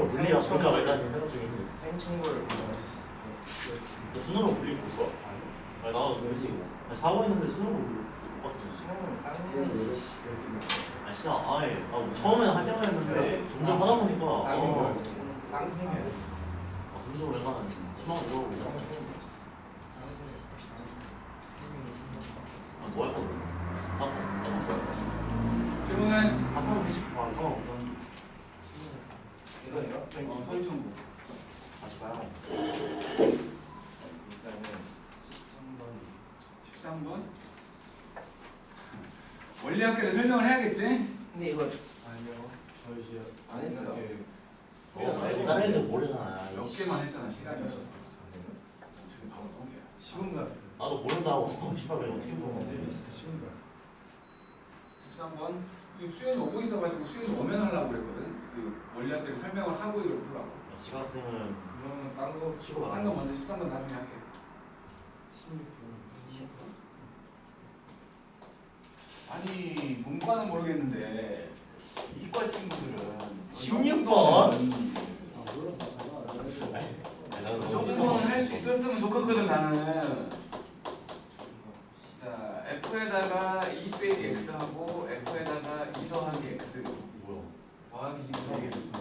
물리야 볼까 말까 지금 생각 중인데. 행청구를 너 순으로 물리고 있어? 아니 나도 자고 있는데 순으로 물리고. 수능은 쌍둥이. 아 진짜 아예 처음에는 할 생각 했는데 점점 하다 보니까 쌍둥이. 점점 오랜만에 희망을 잃어버리고. 뭐 할 거야? 질문은 사탕 음식 봐서 이거예요? 서유청구 다시 봐요. 일단은 13번 원리학계를 설명을 해야겠지? 근데 이거 아니요. 저 이제 안 했어요. 다른 애들 모르잖아. 몇 개만 했잖아 시간이 없어서 저기 바로 똥이야. 쉬운 거 같아. 나도 모른다고. 씨발 왜 어떻게 보는데? 진짜 쉬운 거. 13번 수현이 오고 있어가지고 수현이 오면 하려고 그랬거든. 그 원리학계를 설명을 하고 이걸 풀라고. 지각생은 그러면 딴거 쉬고 딴거 먼저 13번 나중에 할게. 16분. 아니 문과는 모르겠는데 이과 친구들은 16번? 이 정도는 할 수 있었으면 좋겠거든 나는. 자 F에다가 2 빼기 X하고 F에다가 2 더하기 X 뭐야? 더하기 2 더하기 X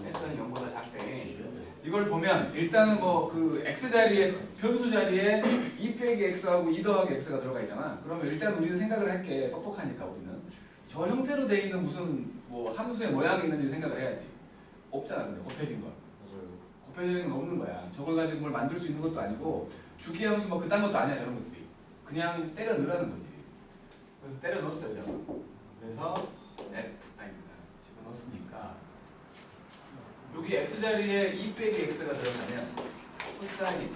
X는 0보다 작대. 이걸 보면 일단은 뭐 그 X 자리에 변수 자리에 2 빼기 X하고 2 더하기 X가 들어가 있잖아. 그러면 일단 우리는 생각을 할게. 똑똑하니까 우리는 저 형태로 돼 있는 무슨 뭐 함수의 모양이 있는지 생각을 해야지. 없잖아 근데 곱해진 거. 곱해지는 건 없는 거야. 저걸 가지고 뭘 만들 수 있는 것도 아니고 주기함수 뭐 그딴 것도 아니야 저런 것들이. 그냥 때려 넣으라는 거지. 그래서 때려 넣었어요 제가. 그래서 F 아닙니다. 집어넣었으니까 여기 X 자리에 2 빼기 X가 들어가면 코사인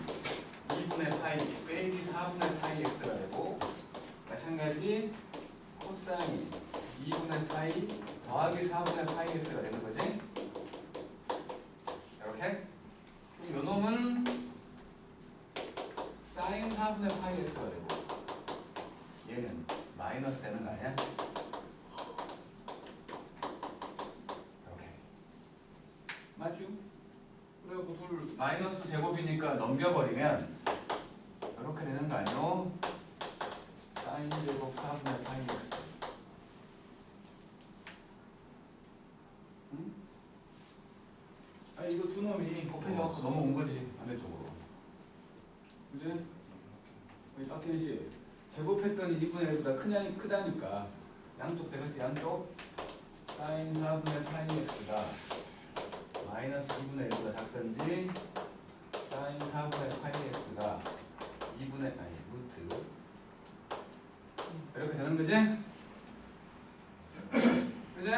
2분의 파이 빼기 4분의 파이 X가 되고 마찬가지 코사인 2분의 파이 더하기 4분의 파이 X가 되는 거지. 이렇게 요 놈은 사인 4분의 파이 X가 되고 얘는 마이너스 되는 거 아니야? 이렇게 맞죠? 그리고 둘 마이너스 제곱이니까 넘겨버리면 이렇게 되는 거 아니요? 사인 제곱 4분의 파이 X. 응? 아 이거 두 놈이 곱해져갖고 넘어온 거지 반대쪽으로. 그지? 여기 깎이지? 제곱했더니 2분의 1보다 크다니까 양쪽 되겠지 양쪽 사인 4분의 파이 x가 마이너스 2분의 1보다 작든지 사인 4분의 파이 x가 2분의 루트 이렇게 되는 거지? 그지?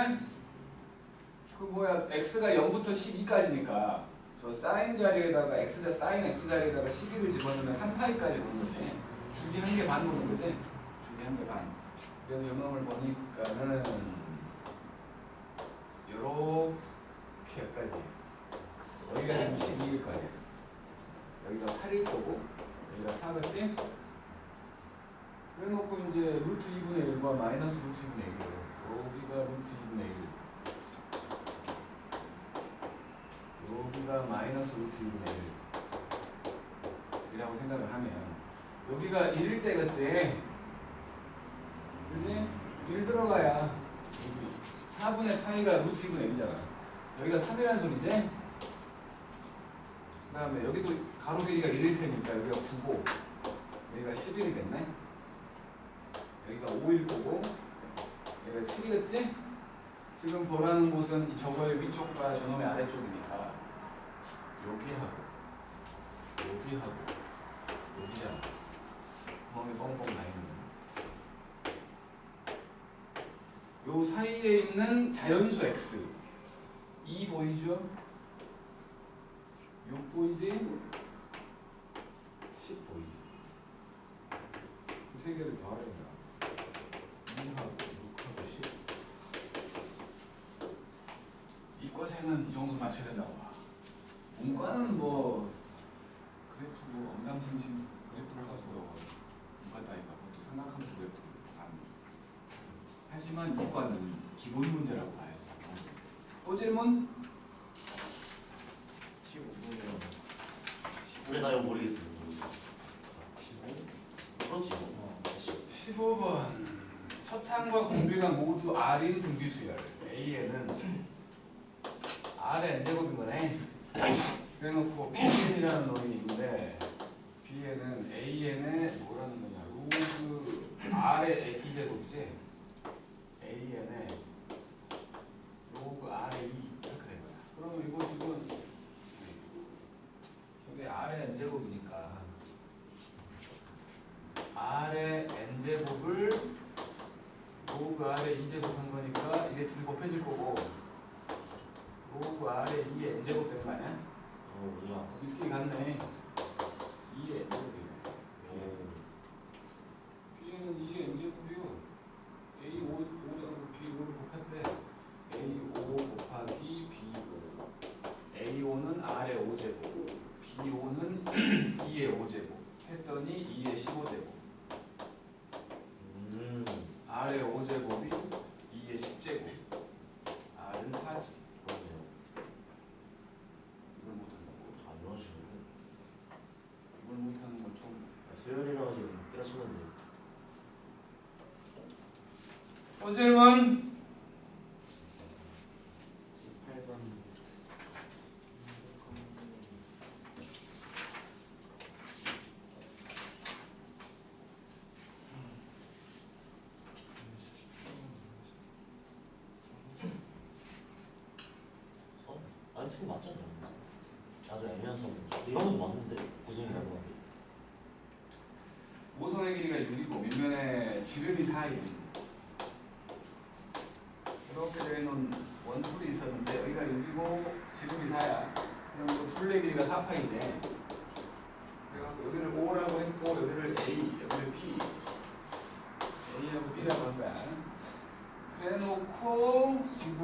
그 뭐야 x가 0부터 12까지니까 저 사인 자리에다가 사인 x 자리에다가 12를 집어넣으면 3파이까지 오는 거지. 주기 1개 반 오는 거지. 주기 1개 반. 그래서 이 놈을 보니까는 요렇게까지 여기가 지금 12일 거야. 여기가 8일 거고 여기가 4겠지? 그래놓고 이제 루트 2분의 1과 마이너스 루트 2분의 1이에요. 여기가 루트 2분의 1 여기가 마이너스 루트 2분의 1이라고 생각을 하면 여기가 1일 때겠지? 그지? 1 들어가야 4분의 파이가 루트 2분의 1이잖아. 여기가 3이라는 소리지? 그 다음에 여기도 가로 길이가 1일 테니까 여기가 9고 여기가 11이겠네? 여기가 5일 거고 여기가 7이겠지? 지금 보라는 곳은 저거의 위쪽과 저놈의 아래쪽이니까 여기하고 여기잖아. 구멍이 뻥뻥 나 있는 요 사이에 있는 자연수 x 2 보이죠? 6 보이지? 10 보이지? 그 세 개를 더하려면 2하고 6하고 10 이과생은 이 정도 맞춰야 된다고 봐. 문과는 뭐 그래프 뭐 엉망진창 그래프를 가서 문과 따위가 그것도 생각하면 그래프 안. 하지만 이과는 기본 문제라고 봐야지. 또 질문? 근데 나 이거 모르겠어. 그렇지. 15번 첫항과 공비가 모두 R인 등비수열 A에는 R의 n제곱인 거네. 그래놓고 Bn이라는 놈이 있는데 B에는 An에 뭐라는 거냐 로그 R의 B제곱이지. An에 로그 R의 2 이렇게 된 거야. 그러면 이거 지금 저게 R의 n제곱이니까 R의 n제곱을 로그 R의 2제곱 한 거니까 이게 둘이 곱해질 거고 로그 R의 2의 n제곱 된 거 아니야? 뭐야? 이렇게 같네. 2의 n제곱이네. B는 2의 n제곱이요. A 5랑 B 5를 곱했대. A 5 곱하기 B 5. A 5는 R의 5제곱, B 5는 2의 5제곱. 했더니 2의 15제곱. R의 5제곱이 2의 10제곱. R은 4지. 그러네요. 이걸 못한다고? 아 이런 식으로. 이걸 못하는 건 좀. 수열이라고 지금 때려쳤는데. 질문. 18번. 아니 지금 맞잖아. 아주 애매한 수업. 이런 것도 맞는데 고정이라고 하는데. 모선의 길이가 6이고 밑면에 지름이 4인. 이렇게 되는 원툴이 있었는데 여기가 6이고 지름이 4야. 그럼 그 둘의 길이가 4파이네. 그래갖고 여기를 O라고 했고 여기를 A, 여기를 B. A하고 B라고 한 거야. 그래놓고 지금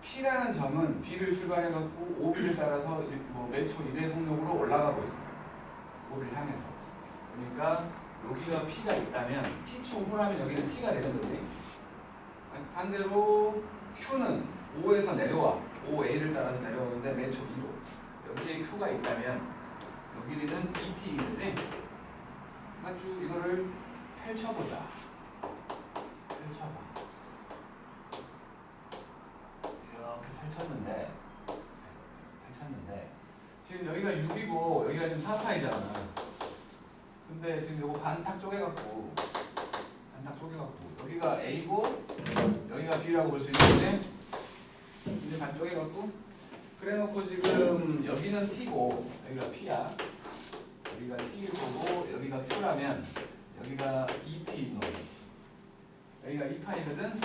P라는 점은 B를 출발해갖고 OB를 따라서 뭐 매초 1의 속력으로 올라가고 있어. O를 향해서. 그러니까 여기가 P가 있다면 T초 후라면 여기는 T가 되는 거지. 반대로 Q는 O에서 내려와. OA를 따라서 내려오는데 매초 2로. 여기에 Q가 있다면 여기는 ET인 거지. 쭉 이거를 펼쳐보자. 펼쳐봐. 이렇게 펼쳤는데 지금 여기가 6이고 여기가 지금 4파이잖아. 근데 지금 요거 반탁 쪼개갖고 여기가 A고 여기가 B라고 볼 수 있는데 이제 반 쪼개갖고 그래놓고 지금 여기는 T고 여기가 P야. 여기가 T일 거고 여기가 Q라면 여기가 2P인 거지. 여기가 2파이거든.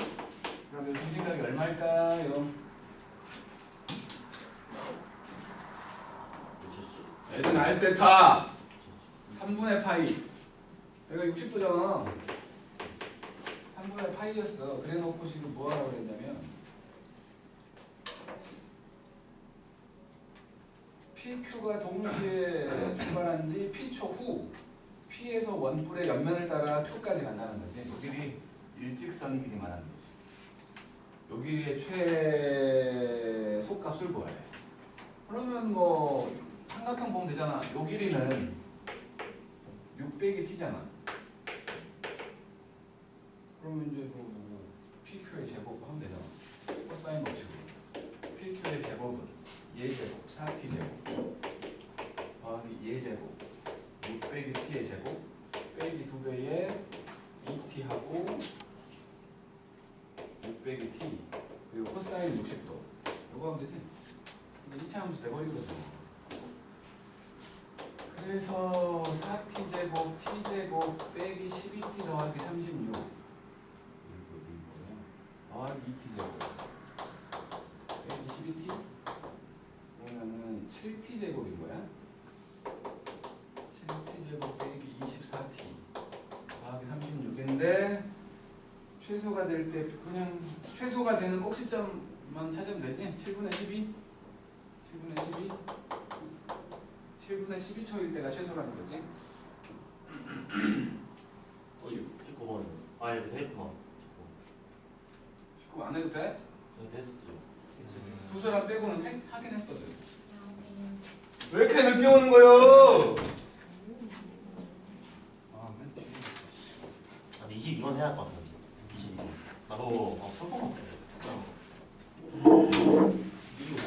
그러면 중심각이 얼마일까요? 얘는 R세타 3분의 파이. 여기가 60도잖아. 3분의 파이였어. 그래 놓고 지금 뭐 하라고 그랬냐면 PQ가 동시에 출발한지 P초 후 P에서 원뿔의 옆면을 따라 2까지 간다는 거지. 요 길이 일직선 길이만 하는 거지. 요 길이의 최소값을 구하래. 그러면 뭐 삼각형 보면 되잖아. 요 길이는 6 빼기 t잖아. 그러면 이제 그 PQ의 제곱 하면 되잖아. 코사인 법칙으로. PQ의 제곱은 예제곱 4t제곱 더하기 예제곱 6 빼기 t의 제곱 빼기 2배의 2t하고 6 빼기 t 그리고 코사인 60도 요거 하면 되지. 근데 2차 함수 돼버리거든. 그래서 4t제곱 t제곱 빼기 12t 더하기 36 더하기 2t제곱 빼기 12t 그러면은 7t제곱인 거야. 7t제곱 빼기 24t 더하기 36인데 최소가 될 때 그냥 최소가 되는 꼭지점만 찾으면 되지. 7분의 12 7분의 12초일 때가 최소라는 거지. 19번. 아 이렇게 됐구나. 19 안 해도 돼? 저기 됐어요. 두 사람 빼고는 하긴 했거든. 왜 이렇게 늦게 오는 거요? 아맨 뒤에. 아니 22번 해야 할 것 같아. 22번. 나도 풀것 같아. 이거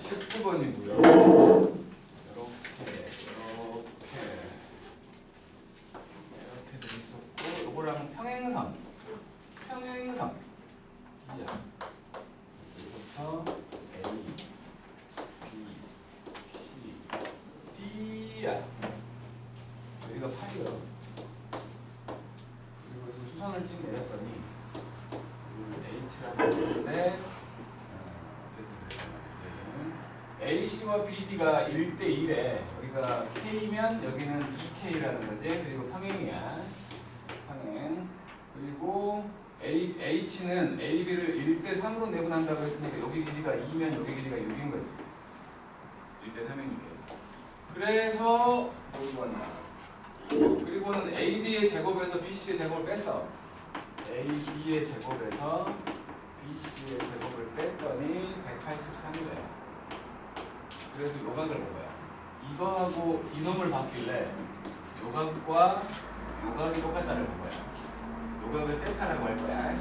19번이고요. 이렇게 돼 있었고, 요거랑 평행선. D야. 여기부터 A, B, C, D야. 여기가 8이요. 그리고 여기서 수선을 쭉 내렸더니 H라고 했는데 어쨌든 AC와 BD가 1대1에 여기가 K면 여기는 2K라는 거지. 그리고 평행이야. 평행. 그리고 H는 AB를 1대3으로 내분한다고 했으니까 여기 길이가 2면 여기 길이가 6인 거지. 1대3이니까. 그래서 여기가 나와. 그리고는 AD의 제곱에서 BC의 제곱을 뺐어. AD의 제곱에서 BC의 제곱을 뺐더니 183이래. 그래서 요각을 본 거야. 이거하고 이놈을 봤길래 요각과 요각이 똑같다를 본 거야. 요각을 세타라고 할 거야.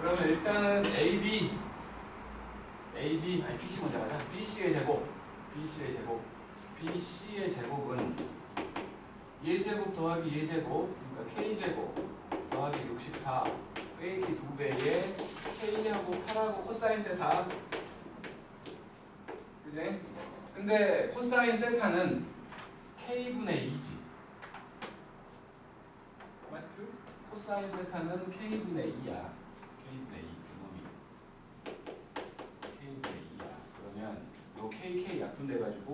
그러면 일단은 AD 아니 BC 먼저 가자. BC의 제곱은 예제곱 더하기 예제곱, 그러니까 K제곱 더하기 64 빼기 2배의 K하고 8하고 코사인 세타. 그지? 근데 코사인 세타는 K분의 2지. 맞죠? 코사인 세타는 K분의 2야. K분의 2. 이놈이. K분의 2야. 그러면 요 KK 약분돼가지고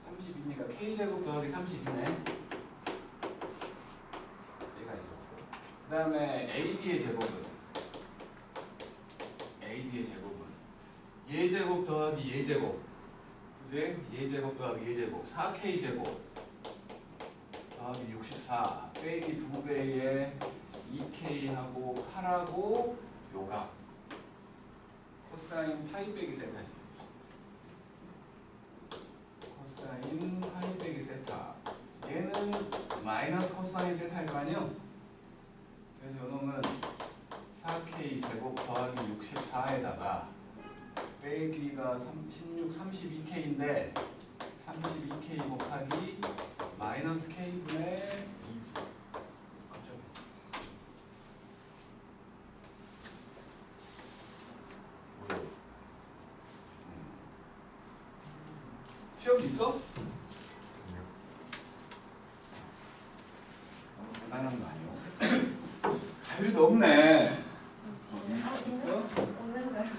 32니까 K제곱 더하기 32네. 얘가 있었고. 그 다음에 AD의 제곱은 예제곱 더하기 예제곱. 그지? 예제곱 더하기 예제곱. 4K제곱 더하기 64 빼기 2배의 2K하고 8하고 요각. 코사인 파이 빼기 세타지. 코사인 파이 빼기 세타. 얘는 마이너스 코사인 세타일 거 아니요? 그래서 요놈은 4K 제곱 더하기 64에다가 빼기가 32K인데 32K 곱하기 마이너스 K분의 2지. 갑자기. 시험 있어? 너무 대단한 거 아니야? 가율도 없네. 있어? 없는 줄 알고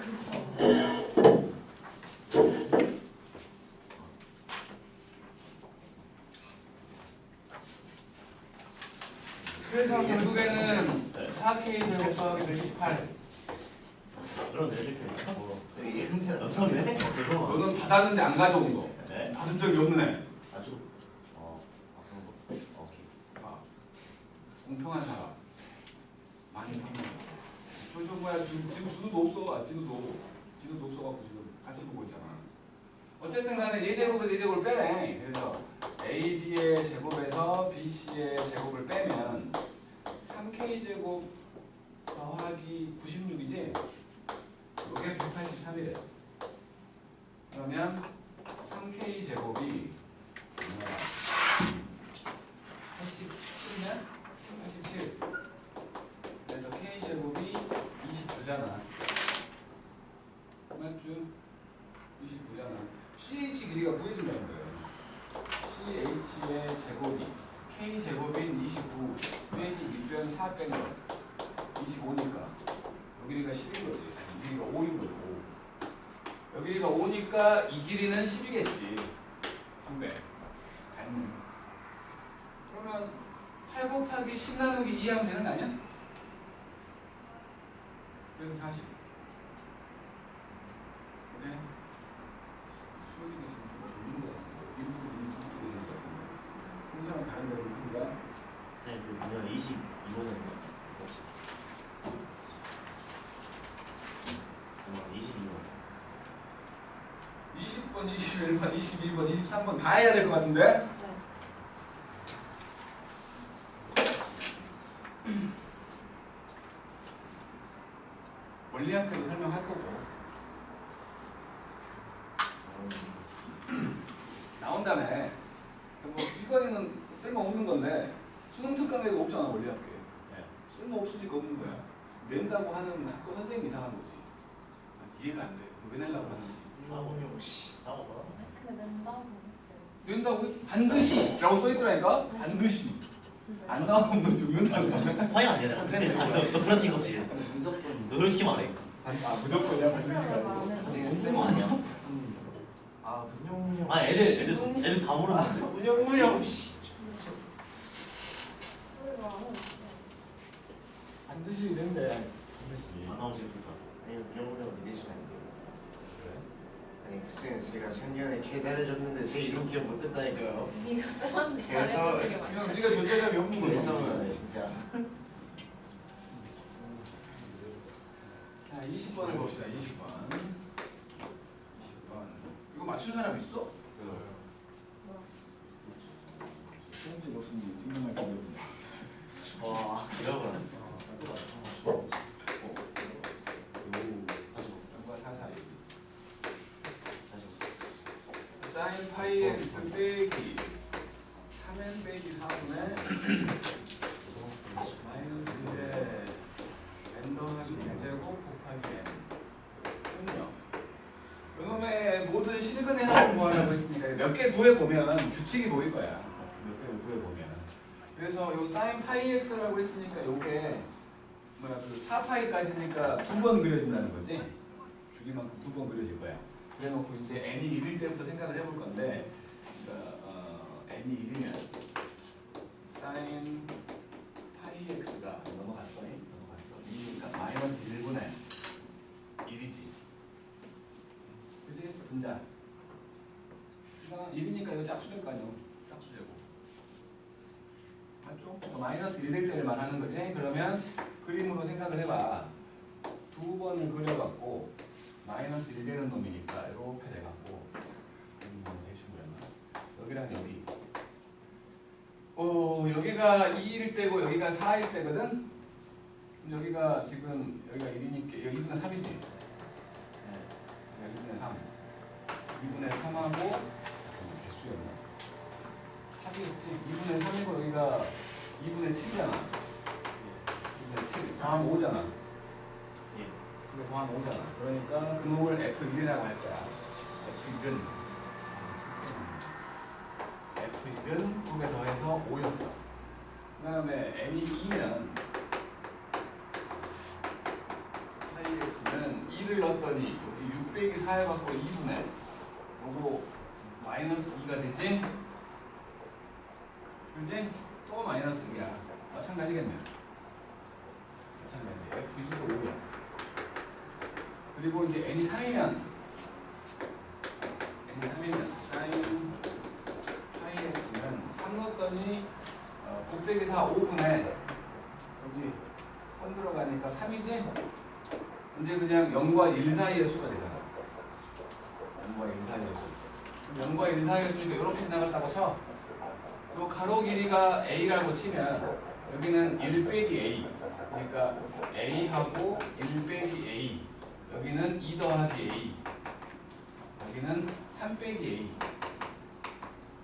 그래서 결국에는 4K 제곱 더하기 128. 그런 애들 뭐 이런 데는 없었네. 그래서 너는 받았는데 안 가져온 거. 네. 받은 적이 없는 애. 아주 그런 거. 오케이. 아, 공평한 사람. 많이 평평해. 저 뭐야 지금 진우도 없어. 진우도 없어갖고 지금 같이 보고 있잖아. 어쨌든 간에 예제곱에서 예제곱을 빼네. 그래서 AD의 제곱에서 BC의 제곱을 빼면 3K제곱 더하기 96이지? 이게 183이래요. 그러면 3K제곱이 87이냐? 87. 그래서 K제곱이 29잖아. 맞죠? 29잖아. CH 길이가 구해준다는 거예요. CH의 제곱이 K제곱인 29 빼기 6변 4 빼는 거 25니까 여기 길이가 10인 거지. 이 길이가 5인 거죠. 5. 여기 길이가 5니까 이 길이는 10이겠지. 2배. 그러면 8 곱하기 10 나누기 2 하면 되는 거 아니야? 그래서 40. 오케이? 수업이가 지금 좀 돌리는 것 같은데. 일부러 이미 저렇게 되는 것 같은데. 항상 다른 데로 우리가 선생님 그 그냥 22번은 혹시 22번. 20번 20번, 21번, 22번, 23번 다 해야 될 것 같은데? 네. 원리학교도 설명할 거고 나온 다음에 뭐 이거는 쓸모없는 건데 수능 특강에도 없잖아 원리학교에. 쓸모없으니까 없는 거야. 낸다고 하는 학교 선생님 이상한 거지. 이해가 안 돼. 왜 내려고 하는지. 싸워봐. 근데 낸다고 했어요. 낸다고 반드시 라고 써있더라니까. 반드시. 안 나오면 너 죽는다고 써. 스파이 아니야 내가 쌤. 너 그러신 거지. 무조건. 너 그걸 시키면 안 해. 아 무조건이야 반드시 했어요, 가지고. 말안 해서. 쌤 아니야? 아 문영. 아 애들 다 모르는데. 문영. 소리가 안 해요. 반드시 낸대. 안 나오지 그러니까. 아니 문영 믿으시면 안 돼요. 아니 쌤 제가 작년에 개 잘해줬는데 제 이름 기억 못했다니까요. 네가 쌤한테 그래서- 잘해주는 게 그냥 많아. 네가 존재감이 없는 거지. 그래서 진짜. 자 20번을 봅시다. 20번. 20번. 이거 맞춘 사람 있어? 수험지 없으니 증명할 게 없는데. 와 이러면. 누가 사사이. 다시 사인 파이 x 빼기 3n 빼기 4분의 마이너스 1에 n 더하기 제곱 곱하기 n 그럼요. 요놈의 모든 실근의 합을 구하라고 했으니까 몇 개 구해보면 규칙이 보일 거야. 몇 개를 구해보면. 그래서 요 사인 파이 x라고 했으니까 요게 뭐야 그 4파이까지니까 두 번 그려진다는 거지. 주기만큼 두 번 그려질 거야. 그래놓고 이제 n이 1일 때부터 생각을 해볼 건데 그러니까 n이 1이면 sin 파이 x가 넘어갔어? 넘어갔어. 2니까 마이너스 1분의 1이지. 그지? 분자. 그러니까 1이니까 이거 짝수될 거 아니야. 짝수되고. 맞죠? 그러니까 마이너스 1 될 때를 말하는 거지. 그러면 그림으로 생각을 해봐. 두 번을 그려갖고 마이너스 1 되는 놈이니까 이렇게 돼갖고 여기랑 여기 여기가 2일 때고 여기가 4일 때거든? 여기가 지금 여기가 1이니까 여기 2분의 3이지? 네. 2분의 3 2분의 3하고 개수였나? 3이었지? 2분의 3이고 여기가 2분의 7이잖아 2분의 7 더하면 5잖아 그게 더하면 5잖아. 그러니까 그 놈을 F1이라고 할 거야. F1은 F1은 2개 더해서 5였어. 그 다음에 N이 2면 파이X는 2를 넣었더니 여기 6 빼기 4 해갖고 2분의 요거 마이너스 2가 되지? 그지? 또 마이너스 2야. 마찬가지겠네. 마찬가지. F2도 5야. 그리고 이제 n이 3이면 sin 파이 x는 3 넣었더니 곱빼기 4 5분의 여기 선 들어가니까 3이지? 이제 그냥 0과 1 사이의 수가 되잖아. 0과 1 사이의 수. 0과 1 사이의 수니까 이렇게 지나갔다고 쳐. 요 가로 길이가 a라고 치면 여기는 1 빼기 a. 그러니까 a하고 1 빼기 a. 여기는 2 더하기 a. 여기는 3 빼기 a.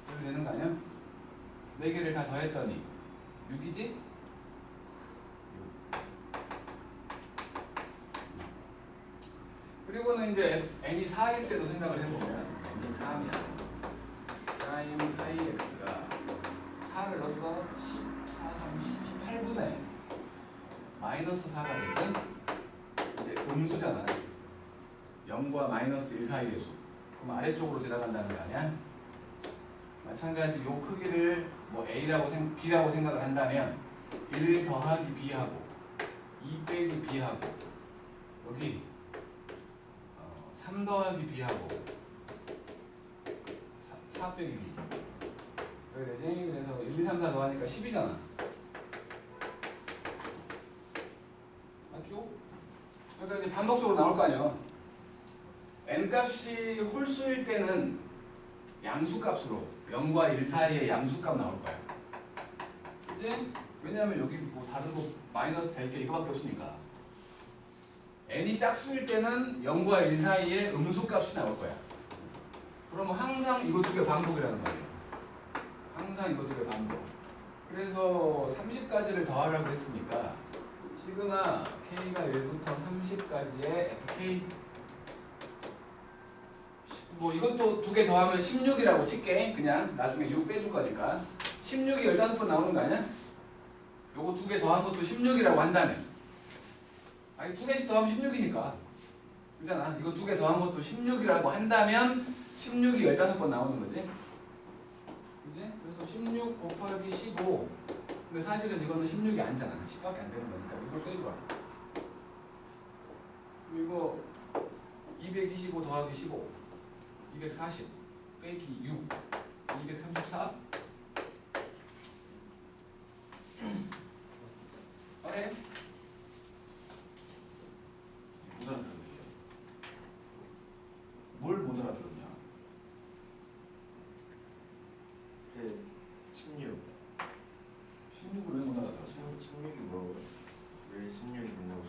이렇게 되는 거 아니야? 4개를 다 더했더니 6이지? 6. 그리고는 이제 n이 4일 때도 생각을 해보면 n이 3이야. sin 파이 x가 4를 넣었어. 14, 32, 8분의 마이너스 4가 되지? 이제 음수잖아. 0과 마이너스 1 사이의 수. 그럼 아래쪽으로 지나간다는 거 아니야? 마찬가지 요 크기를 뭐 A라고 B라고 생각을 한다면 1 더하기 B하고 2 빼기 B하고 여기 3 더하기 B하고 4 빼기 B 그래 되지? 그래서 1, 2, 3, 4 더하니까 10이잖아. 맞죠? 그러니까 이제 반복적으로 나올 거 아니야. n값이 홀수일 때는 양수값으로 0과 1 사이의 양수값 나올 거야. 그치? 왜냐하면 여기 뭐 다른 거 마이너스 될 게 이거밖에 없으니까. n이 짝수일 때는 0과 1 사이의 음수값이 나올 거야. 그러면 항상 이거 두 개 반복이라는 말이에요. 항상 이거 두 개 반복. 그래서 30까지를 더하라고 했으니까 시그마 k가 1부터 30까지의 fk 뭐 이것도 두 개 더하면 16이라고 칠게. 그냥 나중에 6 빼줄 거니까 16이 15번 나오는 거 아니야? 요거 두 개 더한 것도 16이라고 한다면 아니 두 개씩 더하면 16이니까 그잖아. 이거 두 개 더한 것도 16이라고 한다면 16이 15번 나오는 거지. 그지? 그래서 16 곱하기 15 근데 사실은 이거는 16이 아니잖아. 10밖에 안 되는 거니까 이걸 빼줘봐. 그리고 이거 225 더하기 15 240 빼기 6 234 그래? 못 알아들었냐? 뭘 못 알아들었냐? 그 16. 16을 왜 못 알아들었어? 16이 뭐라고요? 왜 16이 된다고?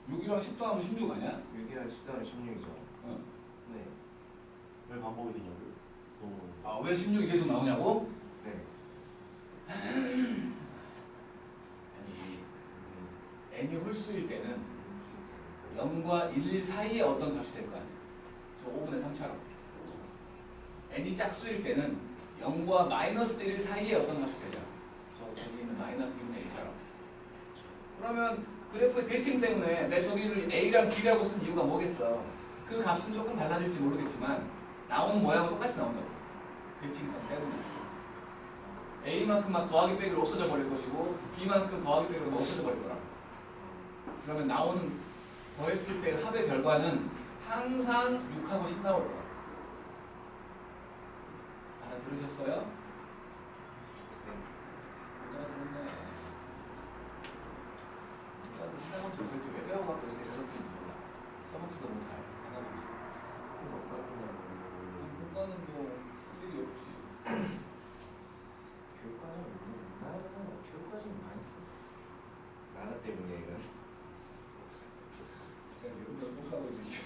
6이랑 10 더하면 16 아니야? 6이랑 10 더하면 16이죠. 어. 네. 왜 반복이 되냐고. 너무 아, 왜 16이 계속 나오냐고? 네. 아니, n이 홀수일 때는 0과 1 사이에 어떤 값이 될 거 아니야? 저 5분의 3처럼. n이 짝수일 때는 0과 마이너스 1 사이에 어떤 값이 되잖아. 저기 있는 마이너스 2분의 1처럼. 그러면 그래프의 대칭 때문에 내 저기를 a랑 b라고 쓴 이유가 뭐겠어? 그 값은 조금 달라질지 모르겠지만 나오는 모양은 똑같이 나온다고. 대칭성 때문에. a만큼 막 더하기 빼기로 없어져 버릴 것이고 b만큼 더하기 빼기로 없어져 버릴 거라. 그러면 나오는 더했을 때 합의 결과는 항상 6하고 10 나올 거야. 알아들으셨어요? 못 알아들었네. 나도 생각하면서 도대체 왜 배워갖고 이렇게 어렵게 몰라. 써먹지도 못할 생각하면서. 그럼 어디다 쓰냐고. 그거는 뭐 쓸 일이 없지. 교육과정 나라는 교육과정 많이 써. 나라 때문이야 이건. 진짜 이런 걸못 사고 있지.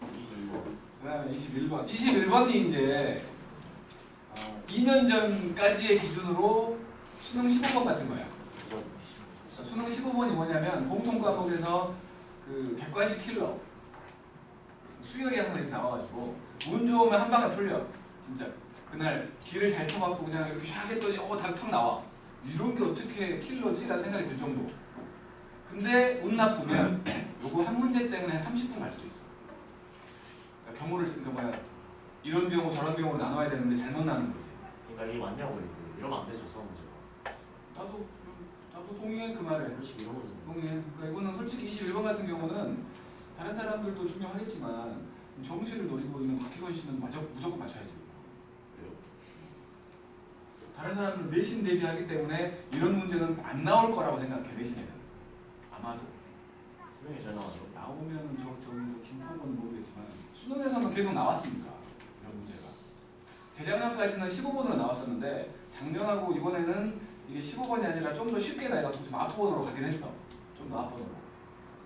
21번. 그 다음에 21번. 21번이 이제 2년 전까지의 기준으로 수능 15번 같은 거야. 수능 15번이 뭐냐면 공통 과목에서 그 객관식 킬러 수열이 항상 이렇게 나와가지고 운 좋으면 한 방에 풀려. 진짜 그날 길을 잘 터갖고 그냥 이렇게 샥 했더니 답이 팍 나와. 이런 게 어떻게 킬러지? 라는 생각이 들 정도. 근데 운 나쁘면 요거 한 문제 때문에 한 30분 갈 수도 있어. 그러니까 경우를 이런 경우 저런 경우로 나눠야 되는데 잘못 나는 거지. 그러니까 이게 맞냐고 이거. 이러면 안 되죠 수험 문제가. 나도 동의해 그 말에. 솔직히 이런 거는 동의해. 그러니까 이거는 솔직히 21번 같은 경우는 다른 사람들도 중요하겠지만 정시를 노리고 있는 박희건 씨는 무조건 맞춰야지. 그래요. 다른 사람들은 내신 대비하기 때문에 이런 문제는 안 나올 거라고 생각해. 내신에는 아마도 수능이 잘 나와요. 나오면은 저기 김포곤은 모르겠지만 수능에서는 계속 나왔으니까 이런 문제가 재작년까지는 15번으로 나왔었는데 작년하고 이번에는 이게 15번이 아니라 좀 더 쉽게 나가지고 좀 앞번으로 가긴 했어. 좀 더 앞번으로.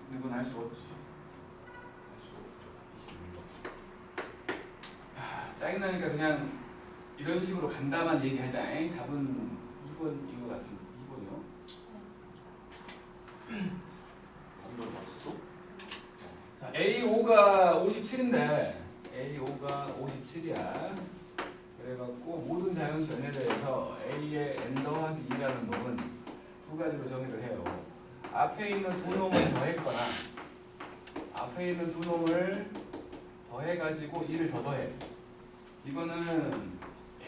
근데 그건 알 수 없지. 알 수 없죠. 21번. 짜증나니까 그냥 이런 식으로 간다만 얘기하자. 답은 2번 이거 같은 2번이요. 반대로 맞췄어? 자, A5가 57인데 A5가 57이야. 그래갖고 모든 자연수 n에 대해서 A의 n 더하기 2라는 놈은 두 가지로 정의를 해요. 앞에 있는 두 놈을 더했거나 앞에 있는 두 놈을 더해가지고 2를 더 더해. 이거는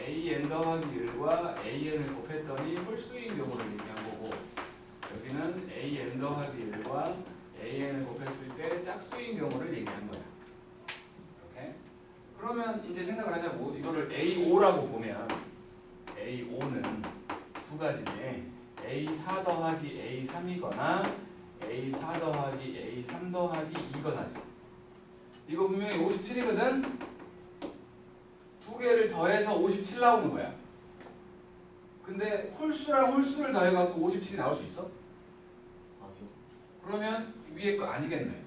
an 더하기 1과 an을 곱했더니 홀수인 경우를 얘기한 거고 여기는 an 더하기 1과 an을 곱했을 때 짝수인 경우를 얘기한 거야. 이렇게. 그러면 이제 생각을 하자고. 이거를 A5라고 보면 A5는 두 가지지. A4 더하기 A3이거나 A4 더하기 A3 더하기 2거나지. 이거 분명히 57이거든. 두 개를 더해서 57 나오는 거야. 근데 홀수랑 홀수를 더해갖고 57이 나올 수 있어? 아니요. 그러면 위에 거 아니겠네.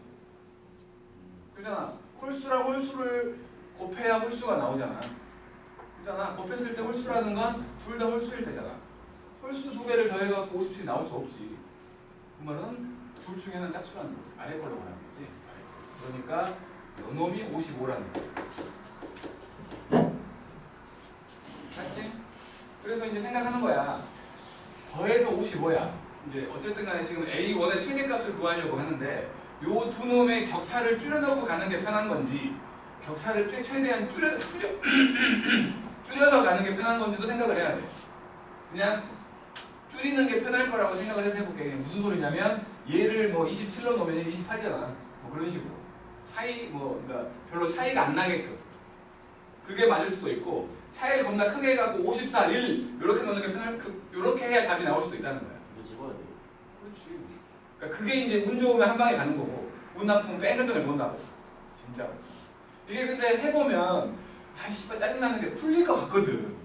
그러잖아. 홀수랑 홀수를 곱해야 홀수가 나오잖아. 그러잖아. 곱했을 때 홀수라는 건 둘 다 홀수일 때잖아. 홀수 두 개를 더해갖고 57이 나올 수 없지. 그 말은 둘 중에는 짝수라는 거지. 아래 걸로 말하는 거지. 그러니까 요 놈이 55라는 거지. 맞지? 그래서 이제 생각하는 거야. 더해서 55야. 이제 어쨌든 간에 지금 A1의 최대값을 구하려고 하는데 요 두 놈의 격차를 줄여놓고 가는 게 편한 건지 격차를 최대한 줄여서 가는 게 편한 건지도 생각을 해야 돼. 그냥 줄이는 게 편할 거라고 생각을 해서 해볼게. 무슨 소리냐면 얘를 뭐 27로 놓으면 28이잖아. 뭐 그런 식으로. 그러니까 별로 차이가 안 나게끔. 그게 맞을 수도 있고 차이를 겁나 크게 해갖고 54, 1 이렇게 넣는 게 편할 이렇게 해야 답이 나올 수도 있다는 거야. 이거 집어야 돼요. 그렇지. 그러니까 그게 이제 운 좋으면 한 방에 가는 거고 운 나쁘면 뺑글 돈을 본다고. 진짜로. 이게 근데 해보면 아 씨발 짜증나는 게 풀릴 것 같거든.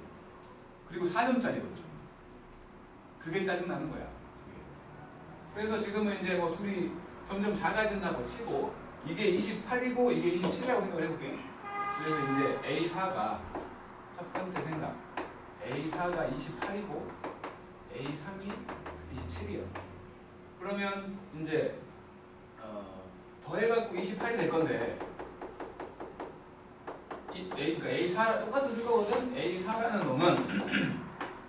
그리고 4점짜리거든. 그게 짜증나는 거야. 그래서 지금은 이제 뭐 둘이 점점 작아진다고 치고 이게 28이고 이게 27이라고 생각을 해볼게. 그래서 이제 A4가 첫 번째 생각 A4가 28이고 A3이 27이야. 그러면 이제 더해갖고 28이 될 건데 그러니까 A4 똑같은 쓸 거거든. A4라는 놈은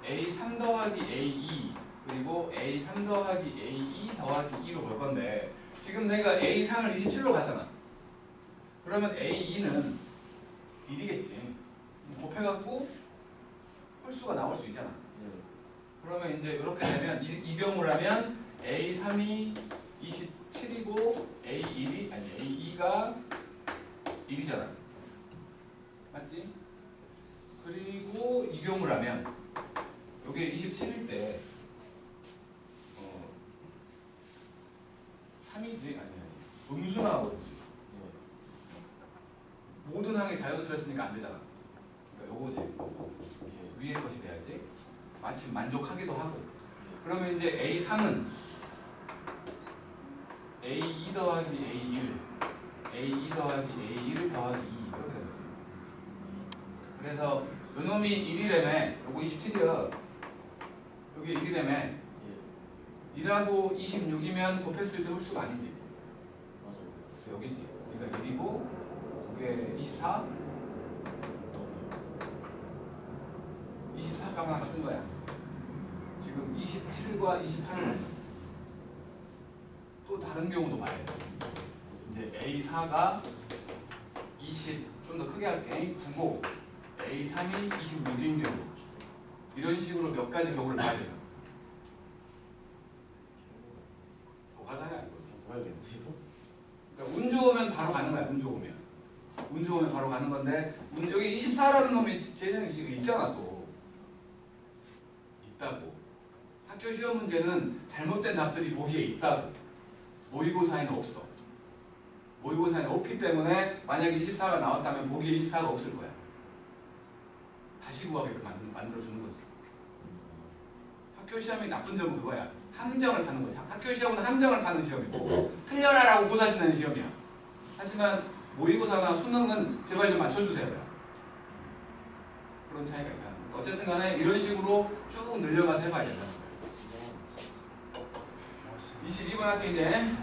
A3 더하기 A2 그리고 A3 더하기 A2 더하기 2로 볼 건데 지금 내가 A3을 27로 갔잖아. 그러면 A2는 1이겠지. 곱해갖고 홀수가 나올 수 있잖아. 그러면 이제 이렇게 되면 이 경우라면 A3이 27이고 A2가 1이잖아. 맞지? 그리고 이 경우라면 이게 27일 때 3이지? 아니 음수나오지. 모든 항이 자연수였으니까 안 되잖아. 그러니까 요거지. 위에 것이 돼야지. 마침 만족하기도 하고. 그러면 이제 A3은 A2 더하기 A1, A2 더하기 A1 더하기 2 이렇게 되는 거지. 그래서 요놈이 1이라며 요거 27이야. 여기 1이라며 1하고 26이면 곱했을 때 홀수가 아니지. 맞아요. 여기지. 그러니까 1이고 이게 24? 24값 하나 뜬 거야. 지금 27과 28은 또 다른 경우도 봐야지. 이제 A4가 20, 좀 더 크게 할게. 9고 A3이 26인 경우. 이런 식으로 몇 가지 경우를 봐야 되잖아. 뭐하다야 이거. 뭐야겠는데 이거? 그러니까 운 좋으면 바로 가는 거야. 운 좋으면. 운 좋으면 바로 가는 건데 여기 24라는 놈이 쟤는 있잖아 또. 있다고. 학교 시험 문제는 잘못된 답들이 보기에 있다고. 모의고사에는 없어. 모의고사에는 없기 때문에 만약에 24가 나왔다면 보기에 24가 없을 거야. 다시 구하게끔 만들어주는 거지. 학교 시험이 나쁜 점은 그거야. 함정을 파는 거지. 학교 시험은 함정을 파는 시험이고 틀려라라고 고사진다는 시험이야. 하지만 모의고사나 수능은 제발 좀 맞춰주세요. 그런 차이가 있다. 어쨌든 간에 이런 식으로 쭉 늘려가서 해봐야 된다. 22번 할게 이제.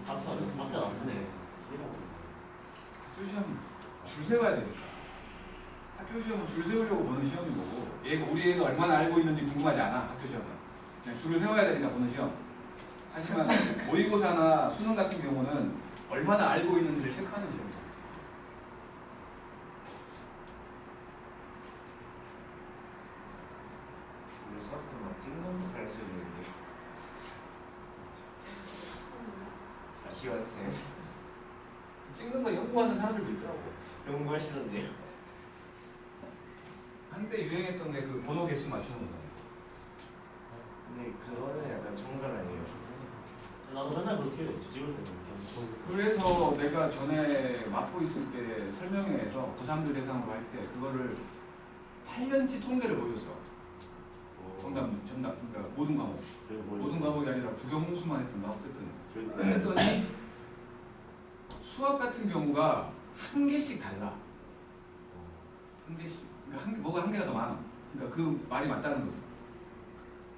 앞에 안 되네. 학교 시험 줄 세워야 되겠다. 학교 시험은 줄 세우려고 보는 시험이고 우리 애가 얼마나 알고 있는지 궁금하지 않아. 학교 시험은 그냥 줄을 세워야 되니까 보는 시험. 하지만 모의고사나 수능 같은 경우는 얼마나 알고 있는지를 체크하는 시험이죠. 우리 수학생 막 찍는 가르쳐 주는데. 희원쌤 찍는 거 연구하는 사람들도 있더라고. 연구하시던데요. 한때 유행했던 게 그 번호 개수 맞추는 거잖아요. 근데 그거는 약간 청설 아니에요? 나도 맨날 그렇게 뒤집을 때는 이렇게 그래서 내가 전에 마포 있을 때 설명회에서 고3들 대상으로 할 때 그거를 8년치 통계를 보여줬어. 정답, 그러니까 모든 과목. 모든 과목이 아니라 국영수만 했던가 어쨌든. 그랬더니 수학 같은 경우가 한 개씩 달라. 한 개씩. 그러니까 뭐가 한 개가 더 많아. 그러니까 그 말이 맞다는 거죠.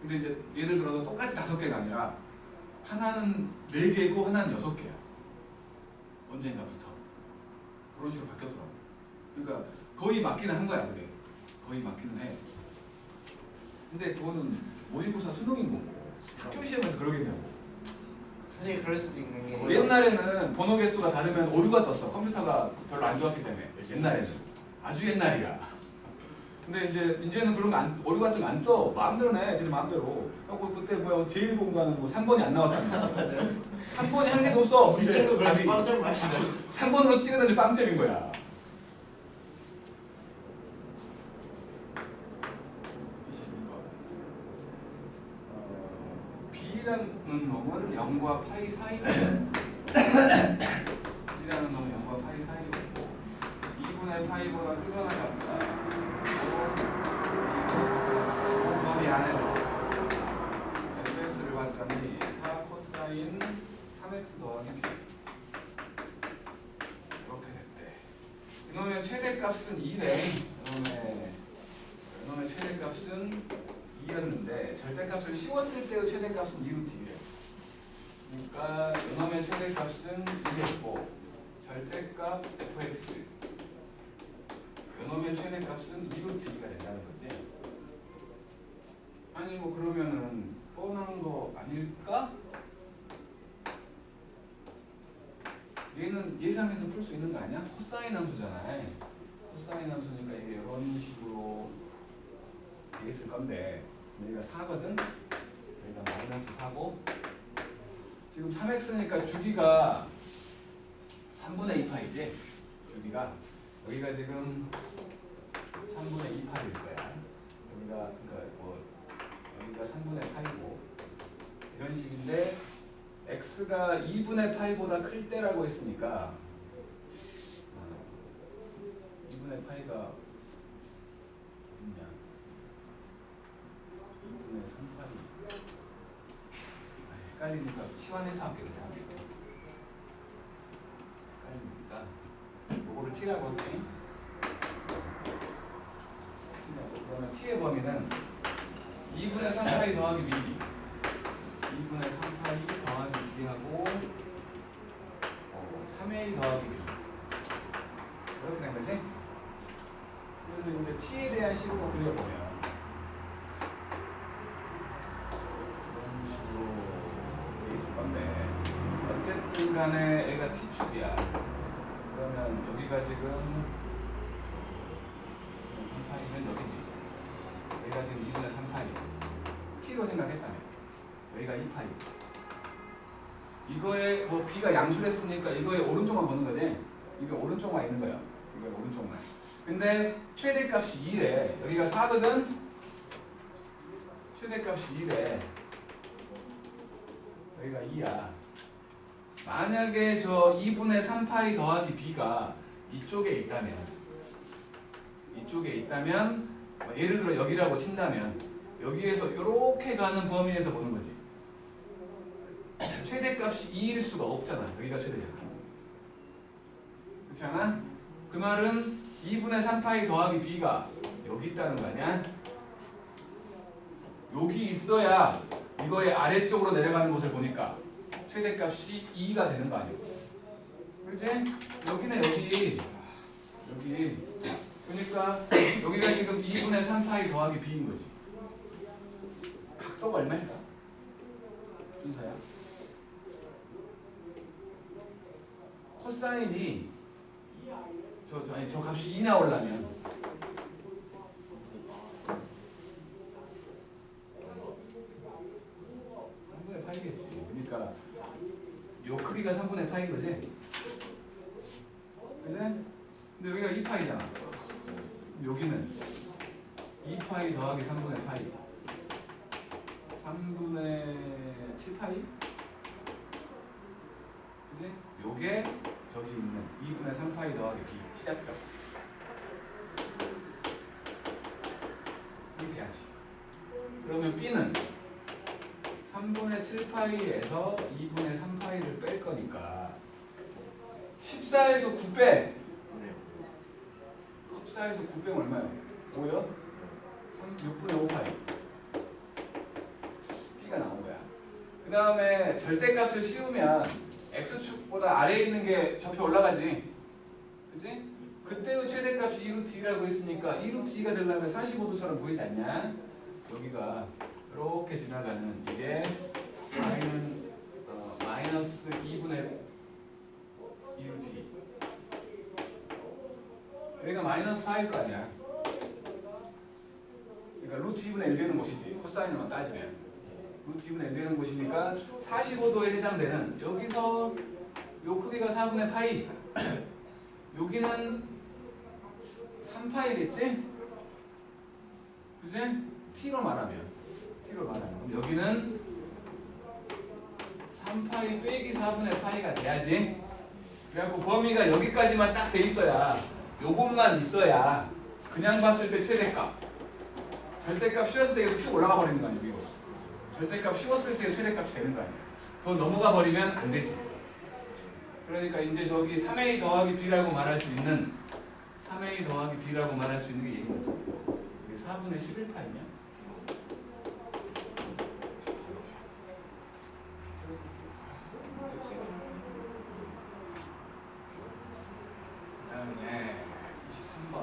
근데 이제 예를 들어서 똑같이 5개가 아니라 하나는 4개고 하나는 6개야. 언젠가부터. 그런 식으로 바뀌었더라고. 그러니까 거의 맞기는 한 거야, 그게. 거의 맞기는 해. 근데 그거는 모의고사 수능인 거고 학교 시험에서 그러겠냐고. 사실 그럴 수도 있는 게 옛날에는 번호 개수가 다르면 오류가 떴어. 컴퓨터가 별로 안 좋았기 때문에. 옛날에는. 아주 옛날이야. 근데 이제는 그런 거 오류 같은 거 안 떠. 마음대로 내. 제 마음대로. 그리고 그때 뭐야 제일 공부하는 뭐 3번이 안 나왔다니까. 맞아요. 3번이 한 개도 없어. 제 친구 그래서 빵점 맞았어. 3번으로 찍었는데 빵점인 거야. B라는 놈은 0과 파이 사이. B라는 놈은 0과 파이 사이고 2분의 파이보다 크거나 같다. 이 범위 안에서 fx를 봤더니 4 코사인 3x 더하기 b 이렇게 됐대. 이놈의 최대값은 2래. 이놈의 최대값은 2였는데 절대값을 씌웠을 때의 최대값은 2루트 2래. 그러니까 이놈의 최대값은 2였고 절대값 fx 이놈의 최대값은 2루트 2가 된다는 거지. 아니 뭐 그러면은 뻔한 거 아닐까? 얘는 예상해서 풀 수 있는 거 아니야? 코사인 함수잖아. 코사인 함수니까 이게 이런 식으로 돼 있을 건데 여기가 4거든? 여기가 마이너스 4고 지금 3x니까 주기가 3분의 2파이지? 주기가 여기가 지금 3분의 2파일 거야. 여기가 그러니까 뭐 여기가 3분의 파이고 이런 식인데 x가 2분의 파이보다 클 때라고 했으니까 2분의 파이가 어딨냐 2분의 3파이 헷갈리니까 치환해서 할게 그냥 헷갈리니까 요거를 t라고 할게. 그러면 t의 범위는 2분의 3파이 더하기 b 2분의 3파이 더하기 b하고 3a 더하기 b 이렇게 된 거지? 그래서 이제 t에 대한 식으로 그려보면 이런 식으로 돼 있을 건데 어쨌든 간에 얘가 t축이야. 그러면 여기가 지금 3파이는 여기지. 여기가 지금 2분의 3파이 t로 생각했다면 여기가 2파이. 이거에 뭐 b가 양수를 했으니까 이거의 오른쪽만 보는 거지. 이게 오른쪽만 있는 거야. 이거의 오른쪽만. 근데 최대값이 2래. 여기가 4거든. 최대값이 2래. 여기가 2야. 만약에 저 2분의 3파이 더하기 b가 이쪽에 있다면 예를 들어 여기라고 친다면 여기에서 이렇게 가는 범위에서 보는 거지. 최대값이 2일 수가 없잖아. 여기가 최대잖아. 그렇지 않아? 그 말은 2분의 3파이 더하기 b가 여기 있다는 거 아니야? 여기 있어야 이거의 아래쪽으로 내려가는 곳을 보니까 최대값이 2가 되는 거 아니야? 그렇지? 여기는 여기 그러니까 여기가 지금 2분의 3파이 더하기 b인 거지. 각도가 얼마일까? 준서야. 코사인이 저 값이 2 나오려면 파이겠지. 그러니까 요 크기가 3분의 파인 거지. 그지? 근데 여기가 2파이잖아. 여기는 2파이 더하기 3분의 파이 3분의 7파이? 그지? 요게 저기 있는 2분의 3파이 더하기 b 시작점. 이게 돼야지. 그러면 b는 3분의 7파이에서 2분의 3파이를 뺄 거니까 14에서 9 빼. 14에서 9 빼면 얼마요? 5요? 6분의 5파이. b가 나온 거야. 그 다음에 절대값을 씌우면 x축보다 아래에 있는 게 접혀 올라가지. 그치? 그때의 최대값이 2루트 2라고 했으니까 2루트 2가 되려면 45도처럼 보이지 않냐? 여기가 이렇게 지나가는 이게 y는 마이너스 2분의 2루트 2. 여기가 마이너스 4일 거 아니야. 그러니까 루트 2분의 1 되는 곳이지. 코사인으로만 따지면. 루트 2분의 1 되는 곳이니까 45도에 해당되는 여기서 요 크기가 4분의 파이 여기는 3파이겠지? 그치? t로 말하면 그럼 여기는 3파이 빼기 4분의 파이가 돼야지. 그래갖고 범위가 여기까지만 딱 돼 있어야 요것만 있어야 그냥 봤을 때 최대값 절대값 씌웠을 때 계속 쭉 올라가 버리는 거 아니에요. 절대값 씌웠을 때 최대값이 되는 거 아니에요. 더 넘어가 버리면 안 되지. 그러니까 이제 저기 3a 더하기 b라고 말할 수 있는 3a 더하기 b라고 말할 수 있는 게 얘인 거지. 이게 4분의 11파이냐? 그 다음에 23번.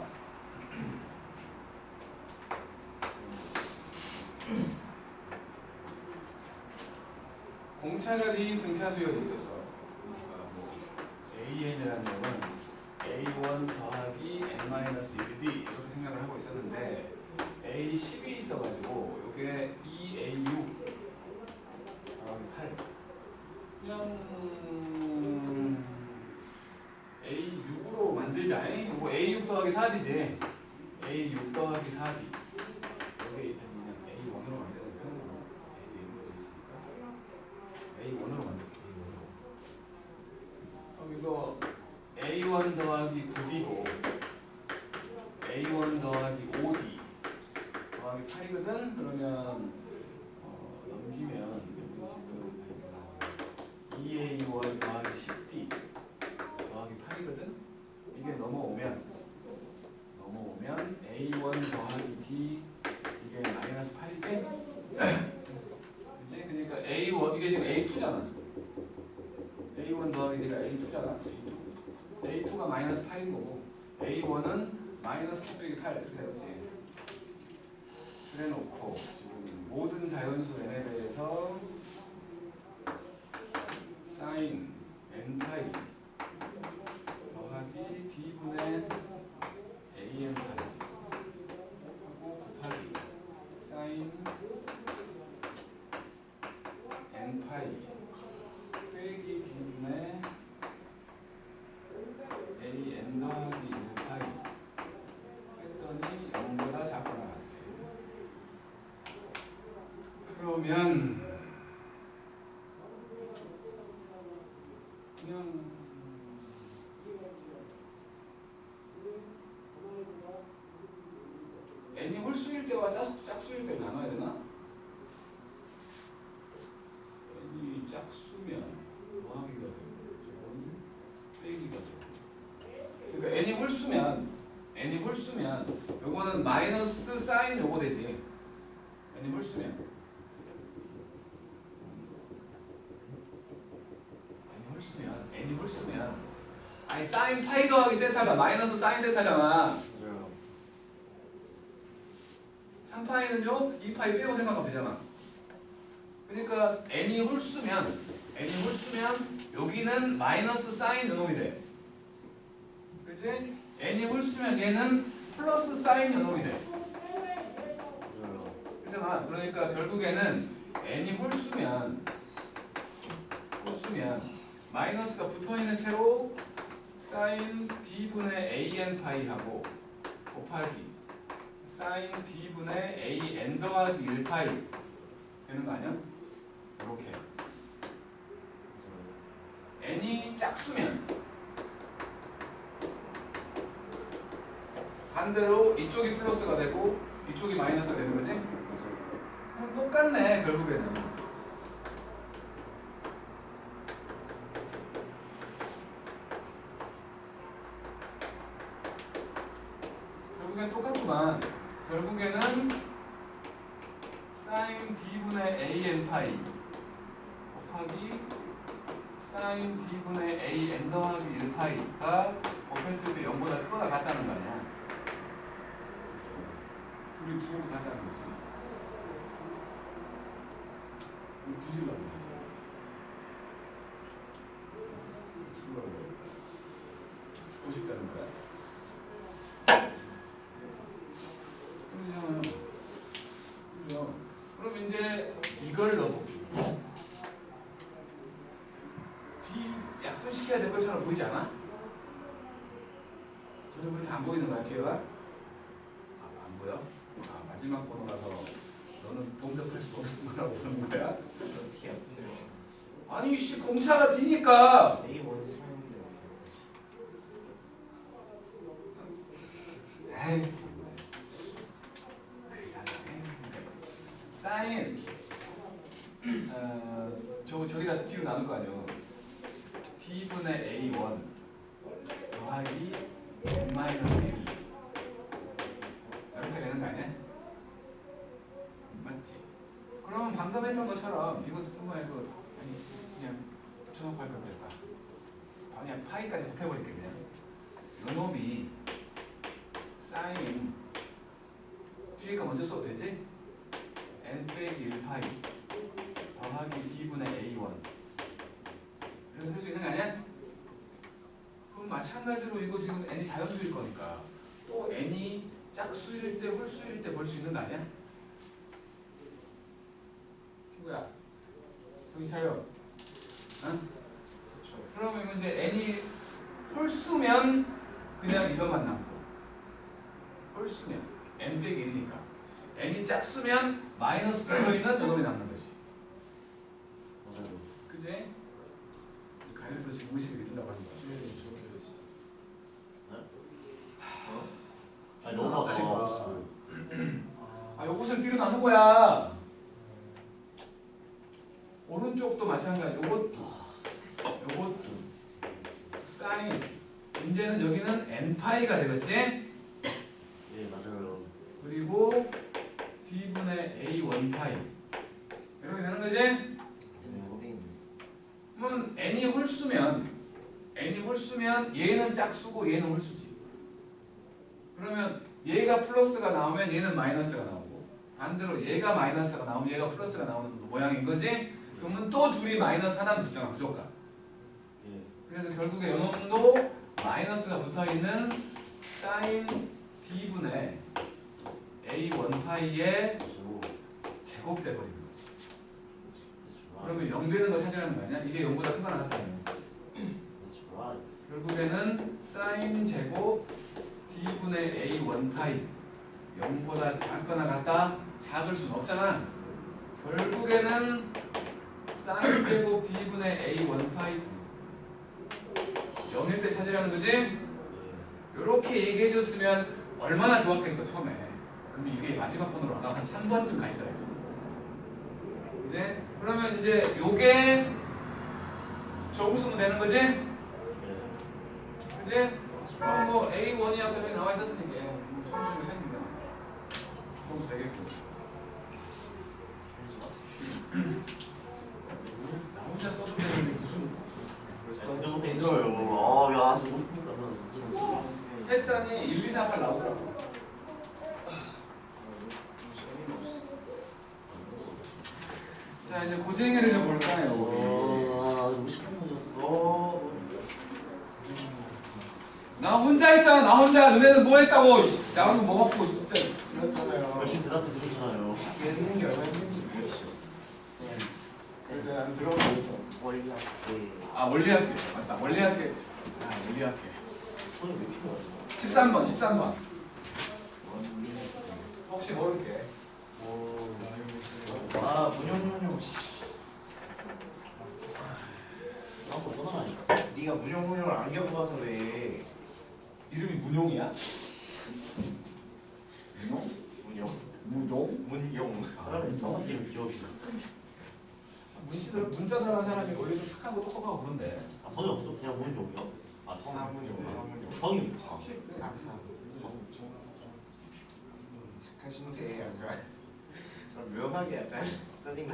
공차가 뒤인 등차 수열이 있었어. 그러니까 뭐 AN이라는 놈은 A1 더하기 N-1D 이렇게 생각을 하고 있었는데 A10이 있어가지고 이게 2AU 더하기 8 그냥 A6으로 만들자. 이거 A6 더하기 4D지. A6 더하기 4D 여기 그냥 A1으로 만드는 편으로 A1으로 만들게. 여기서 A1 더하기 9D고 A1 더하기 5D 더하기 8이거든? 그러면 넘기면 여기 지금 2A1 더하기 10D 더하기 8이거든? 이게 넘어오면 A1 더하기 D 이게 마이너스 8이지? 그치? 그러니까 A1 이게 지금 A2잖아. A1 더하기 D가 A2잖아. A2가 마이너스 8인 거고 A1은 마이너스 10 빼기 8 이렇게 되었지. 그래 놓고 지금 모든 자연수 n에 대해서 사인 n파이 더하기 d분의 an파이 하고 곱하기 사인 n파이 빼기 d분의 an 더하기 1파이 했더니 0보다 작고 나왔지. 그러면 그냥 n이 홀수일 때와 짝수일 때 나눠야 되나? n이 짝수면 더하기가 되고 빼기가 되고 그러니까 n이 홀수면 요거는 마이너스 사인 요거 되지. n이 홀수면 아니 사인 파이 더하기 세타가 마이너스 사인 세타잖아. 3파이는요 2파이 빼고 생각하면 되잖아. 그러니까 n이 홀수면 여기는 마이너스 사인 요놈이 돼. 그치? n이 홀수면 얘는 플러스 사인 요놈이 돼. 그잖아. 그러니까 결국에는 n이 홀수면 마이너스가 붙어있는 채로 사인 d분의 an 파이하고 곱하기 사인 d분의 an 더하기 1파이 되는 거 아니야? 이렇게 n이 짝수면 반대로 이쪽이 플러스가 되고 이쪽이 마이너스가 되는 거지? 그럼 똑같네 결국에는. 결국엔 똑같구만. 결국에는 sin d분의 an 파이 곱하기 sin d분의 an 더하기 1 파이가 곱했을 때 0보다 크거나 같다는 거 아니야. 둘이 부호가 같다는 거지. 이거 뒤질라고. 죽고 싶다는 거야. 그죠? 그럼 이제 이걸 넣어볼게요. D 약분시켜야 될 것처럼 보이지 않아? 전혀 그렇게 안 보이는 거야, 걔가? 안 보여? 마지막 번호라서 너는 동접할 수 없는 거라고 보는 거야? 어떻게 아픈데요? 아니, 씨, 공차가 D니까! A 원이 3인데 어떻게 에이. 사인 저기다 D로 나눌 거 아니에요. D분의 A1 더하기 N-1 이렇게 되는 거 아니야? 맞지? 그러면 방금 했던 것처럼 이거 아니 그냥 붙여놓고 할 거면 될까? 그냥 파이까지 곱해버릴게 그냥. 요놈이 사인 뒤에 거 먼저 써도 되지? n 빼기 1 파이 더하기 d분의 a1 이렇게 할 수 있는 거 아니야? 그럼 마찬가지로 이거 지금 n이 자연수일 거니까 또 n이 짝수일 때 홀수일 때 볼 수 있는 거 아니야? 친구야 정신 차려. 응? 그러면 이거 이제 n이 홀수면 그냥 이것만 남고 홀수면 n 빼기 1이니까 n이 짝수면 마이너스 들어있는 요놈이 남는 거지. 맞아요. 그지? 가열도 지금 의식이 믿는다고 하는 거야. 아니 너무 아파. 아, 요것을 뒤로 나눈 거야. 오른쪽도 마찬가지. 요것도 사인. 이제는 여기는 n파이가 되겠지? 예 맞아요. 그리고 d분의 a1 파이 이렇게 되는 거지? 그러면 n이 홀수면 얘는 짝수고 얘는 홀수지. 그러면 얘가 플러스가 나오면 얘는 마이너스가 나오고 반대로 얘가 마이너스가 나오면 얘가 플러스가 나오는 모양인 거지? 그러면 또 둘이 마이너스 하나는 붙잖아 무조건. 예. 그래서 결국에 요놈도 마이너스가 붙어있는 sin d분의 a1 파이의 그리고 제곱 돼버리는 거지. 그러면 0 되는 거 찾으라는 거 아니야? 이게 0보다 크거나 같다는 거. That's right. 결국에는 sin 제곱 d분의 a1 파이 0보다 작거나 같다? 작을 수는 없잖아. 결국에는 sin 제곱 d분의 a1 파이 0일 때 찾으라는 거지? 예. 이렇게 얘기해 줬으면 얼마나 좋았겠어 처음에. 그럼 이게 마지막 번호로 안 가고 한 3번쯤 가 있어야지. 이제 그러면 이제 요게 정수면 되는 거지? 예. 그지? 그럼 뭐 A1이 아까 여기 나와 있었으니까 뭐 정수면 생긴다. 정수 되겠고. 나 혼자 떠도 되는데 무슨 벌써 힘들어요. 아, 야, 진짜 50분이다. 했더니 1, 2, 4, 8 나오더라고. 자 이제 고쟁이를 좀 볼까요? 우리. 50분이었어. 나 혼자 했잖아. 나 혼자. 너네는 뭐 했다고? 나오는 거 뭐 갖고 진짜. 그렇잖아요. 열심히 대답해 드리잖아요. 얘는 게 얼마나 힘든지 모르시죠. 그래서 나는 들어보면서 원리학계. 아 원리학계. 맞다. 원리학계. 아 원리학계. 손이 왜 필요하지? 13번 13번. 혹시 모를게. 아, 문용용용. 씨. 나도 또 나가니까. 네가 문용문용을 안 겪어봐서 그래. 이름이 문용이야? 문용. 문용? 문용. 차라리 성원 이름 기억이다. 문자 들어간 사람이 원래 좀 착하고 똑똑하고 그런데. 아 성이 없어? 그냥 문용이요? 아 성. 문용. 문용. 성이 착하신데 약간 좀 묘하게 약간 짜증나.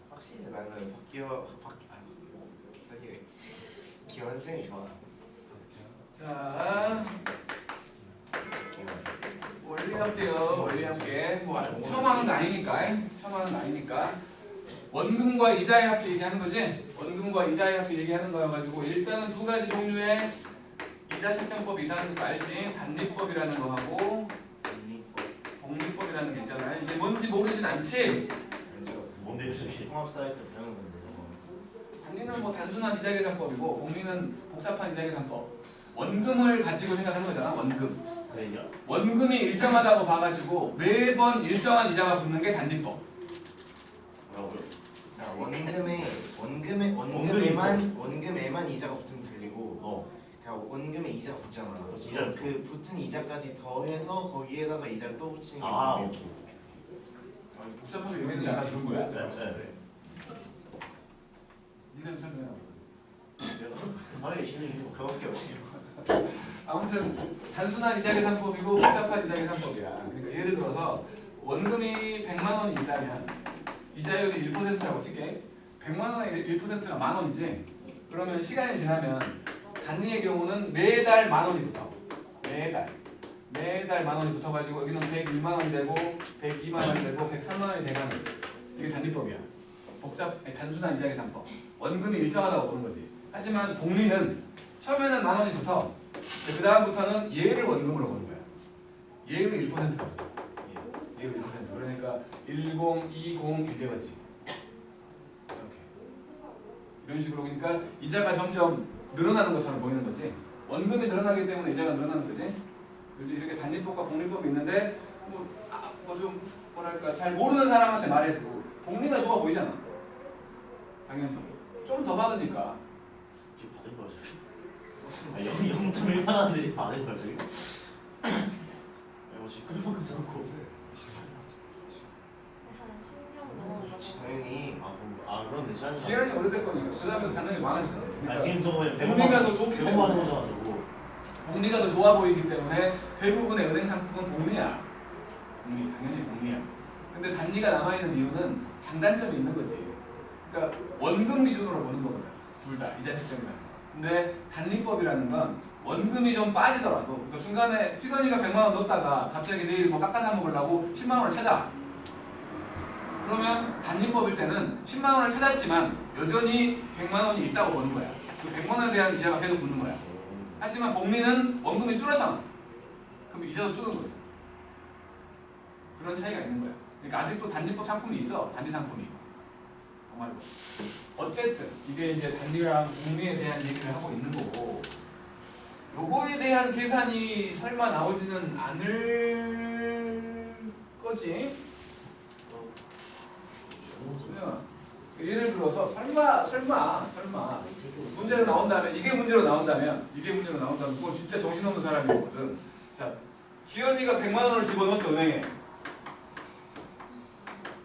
확실히 나는 기원생이 좋아. 자, 원리 할게요. 원리 할게. 뭐 처음 하는 거 아니니까. 처음 하는 거 아니니까. 원금과 이자의 합계 얘기하는 거지? 원금과 이자의 합계 얘기하는 거여가지고 일단은 두 가지 종류의 이자 책정법이 있다는 거 알지? 단리법이라는 거 하고 복리법이라는 게 있잖아요. 이게 뭔지 모르진 않지? 뭔데요 저게? 통합사회 때 배우는 건데 저거. 단리는 뭐 단순한 이자계산법이고 복리는 복잡한 이자계산법. 원금을 가지고 생각하는 거잖아. 원금. 왜냐? 원금이 일정하다고 봐가지고 매번 일정한 이자가 붙는 게 단리법. 뭐라고요? 자, 원금에만 이자가 붙으면 달리고 그러니까 원금에 이자가 붙잖아. 그렇지, 이자를 그 붙은 이자까지 더해서 거기에다가 이자를 또 붙이는 게 아 원금이야. 오케이. 복잡하게 얘기했는데 약간 들은 거야? 네. 니가 좀 설명해. 사회의 신뢰이 그거밖에 없지. 아무튼 단순한 이자계산법이고 복잡한 이자계산법이야. 그러니까 예를 들어서 원금이 100만 원이 있다면 이자율이 1%라고 칠게. 100만 원의 1%가 만 원이지. 그러면 시간이 지나면 단리의 경우는 매달 만 원이 붙어. 매달 만 원이 붙어가지고 여기는 101만 원이 되고 102만 원이 되고 103만 원이 돼가는 이게 단리법이야. 단순한 이자계산법. 원금이 일정하다고 보는 거지. 하지만 복리는 처음에는 만 원이 붙어. 그 다음부터는 얘를 원금으로 보는 거야. 얘의 1%가 붙어. 얘의 1%. 그러니까 10, 20 이렇게 봤지. 이렇게. 이런 식으로 그러니까 이자가 점점 늘어나는 것처럼 보이는 거지. 원금이 늘어나기 때문에 이자가 늘어나는 거지. 그래서 이렇게 단리법과 복리법이 있는데 좀 뭐랄까 잘 모르는 사람한테 말해도 복리가 좋아 보이잖아. 당연히 좀 더 받으니까. 지금 받을 거야 저기. 0.1만 원들이 받을 거야 저기. 지금 그만큼 잡고. 한 10년 좋지 넘어가서 당연히. 그런데 시간이. 시간이 오래될 거니까. 그 다음에 당연히 많아지잖아. 지금 저거 그냥 복리가 더 좋기 100만 때문에. 원 거잖아 저거. 복리가 더 좋아 보이기 때문에 대부분의 은행 상품은 복리야. 당연히 복리야. 근데 단리가 남아있는 이유는 장단점이 있는 거지. 그러니까 원금 기준으로 보는 거거든. 둘 다 이자 책정이라는 거. 근데 단리법이라는 건 원금이 좀 빠지더라도 그러니까 중간에 휘건이가 100만 원 넣었다가 갑자기 내일 뭐 깎아 사 먹으려고 10만 원을 찾아. 그러면 단리법일 때는 10만 원을 찾았지만 여전히 100만 원이 있다고 보는 거야. 그 100만 원에 대한 이자가 계속 붙는 거야. 하지만 복리는 원금이 줄었잖아. 그럼 이자도 줄는 거지. 그런 차이가 있는 거야. 그러니까 아직도 단리법 상품이 있어. 단리 상품이. 정말로. 어쨌든 이게 이제 단리랑 복리에 대한 얘기를 하고 있는 거고 요거에 대한 계산이 설마 나오지는 않을 거지. 그냥 예를 들어서 설마 문제로 나온다면 이게 문제로 나온다면 그건 진짜 정신없는 사람이거든. 자, 기현이가 100만 원을 집어넣었어 은행에.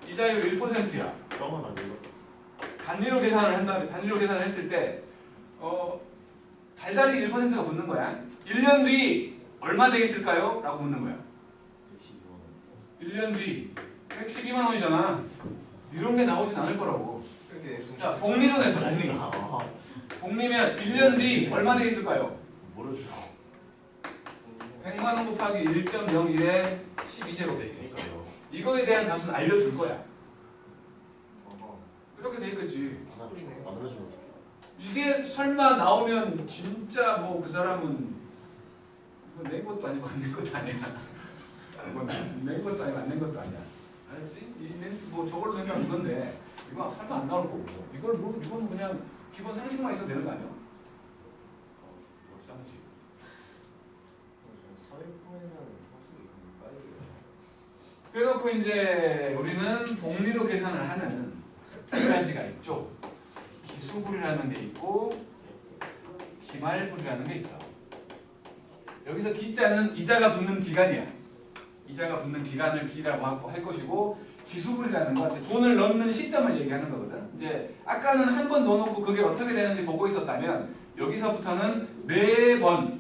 이자율 1%야. 그러면 안 되고. 단리로 계산을 했을 때 달달이 1%가 붙는 거야. 1년 뒤 얼마 되겠을까요? 라고 묻는 거야. 1년 뒤 112만 원이잖아. 이런 게 나오진 않을 거라고. 그렇게 냈으면 자, 복리로 내서 복리. 복리면 1년 뒤 얼마 되겠을까요? 모르죠. 100만 원 곱하기 1.01에 12제곱 되겠어. 이거에 대한 값은 알려줄 거야. 그렇게 돼 있겠지. 만들어주면 어떡해. 이게 설마 나오면 진짜 뭐 그 사람은 이거 낸 것도 아니고 안 낸 것도 아니야. 낸 것도 아니고 안 낸 것도 아니야. 알았지? 뭐 저걸로 생각한 이건데 이거 설마 안 나올 거고. 이거는 그냥 기본 상식만 있어도 되는 거 아니야? 쌍지. 사회권에는 확실히 빨리. 그래놓고 이제 우리는 복리로 계산을 하는 두 가지가 있죠. 기수불이라는 게 있고 기말불이라는 게 있어. 여기서 기자는 이자가 붙는 기간이야. 이자가 붙는 기간을 기라고 할 것이고 기수불이라는 건 돈을 넣는 시점을 얘기하는 거거든. 이제 아까는 한 번 넣어놓고 그게 어떻게 되는지 보고 있었다면 여기서부터는 매번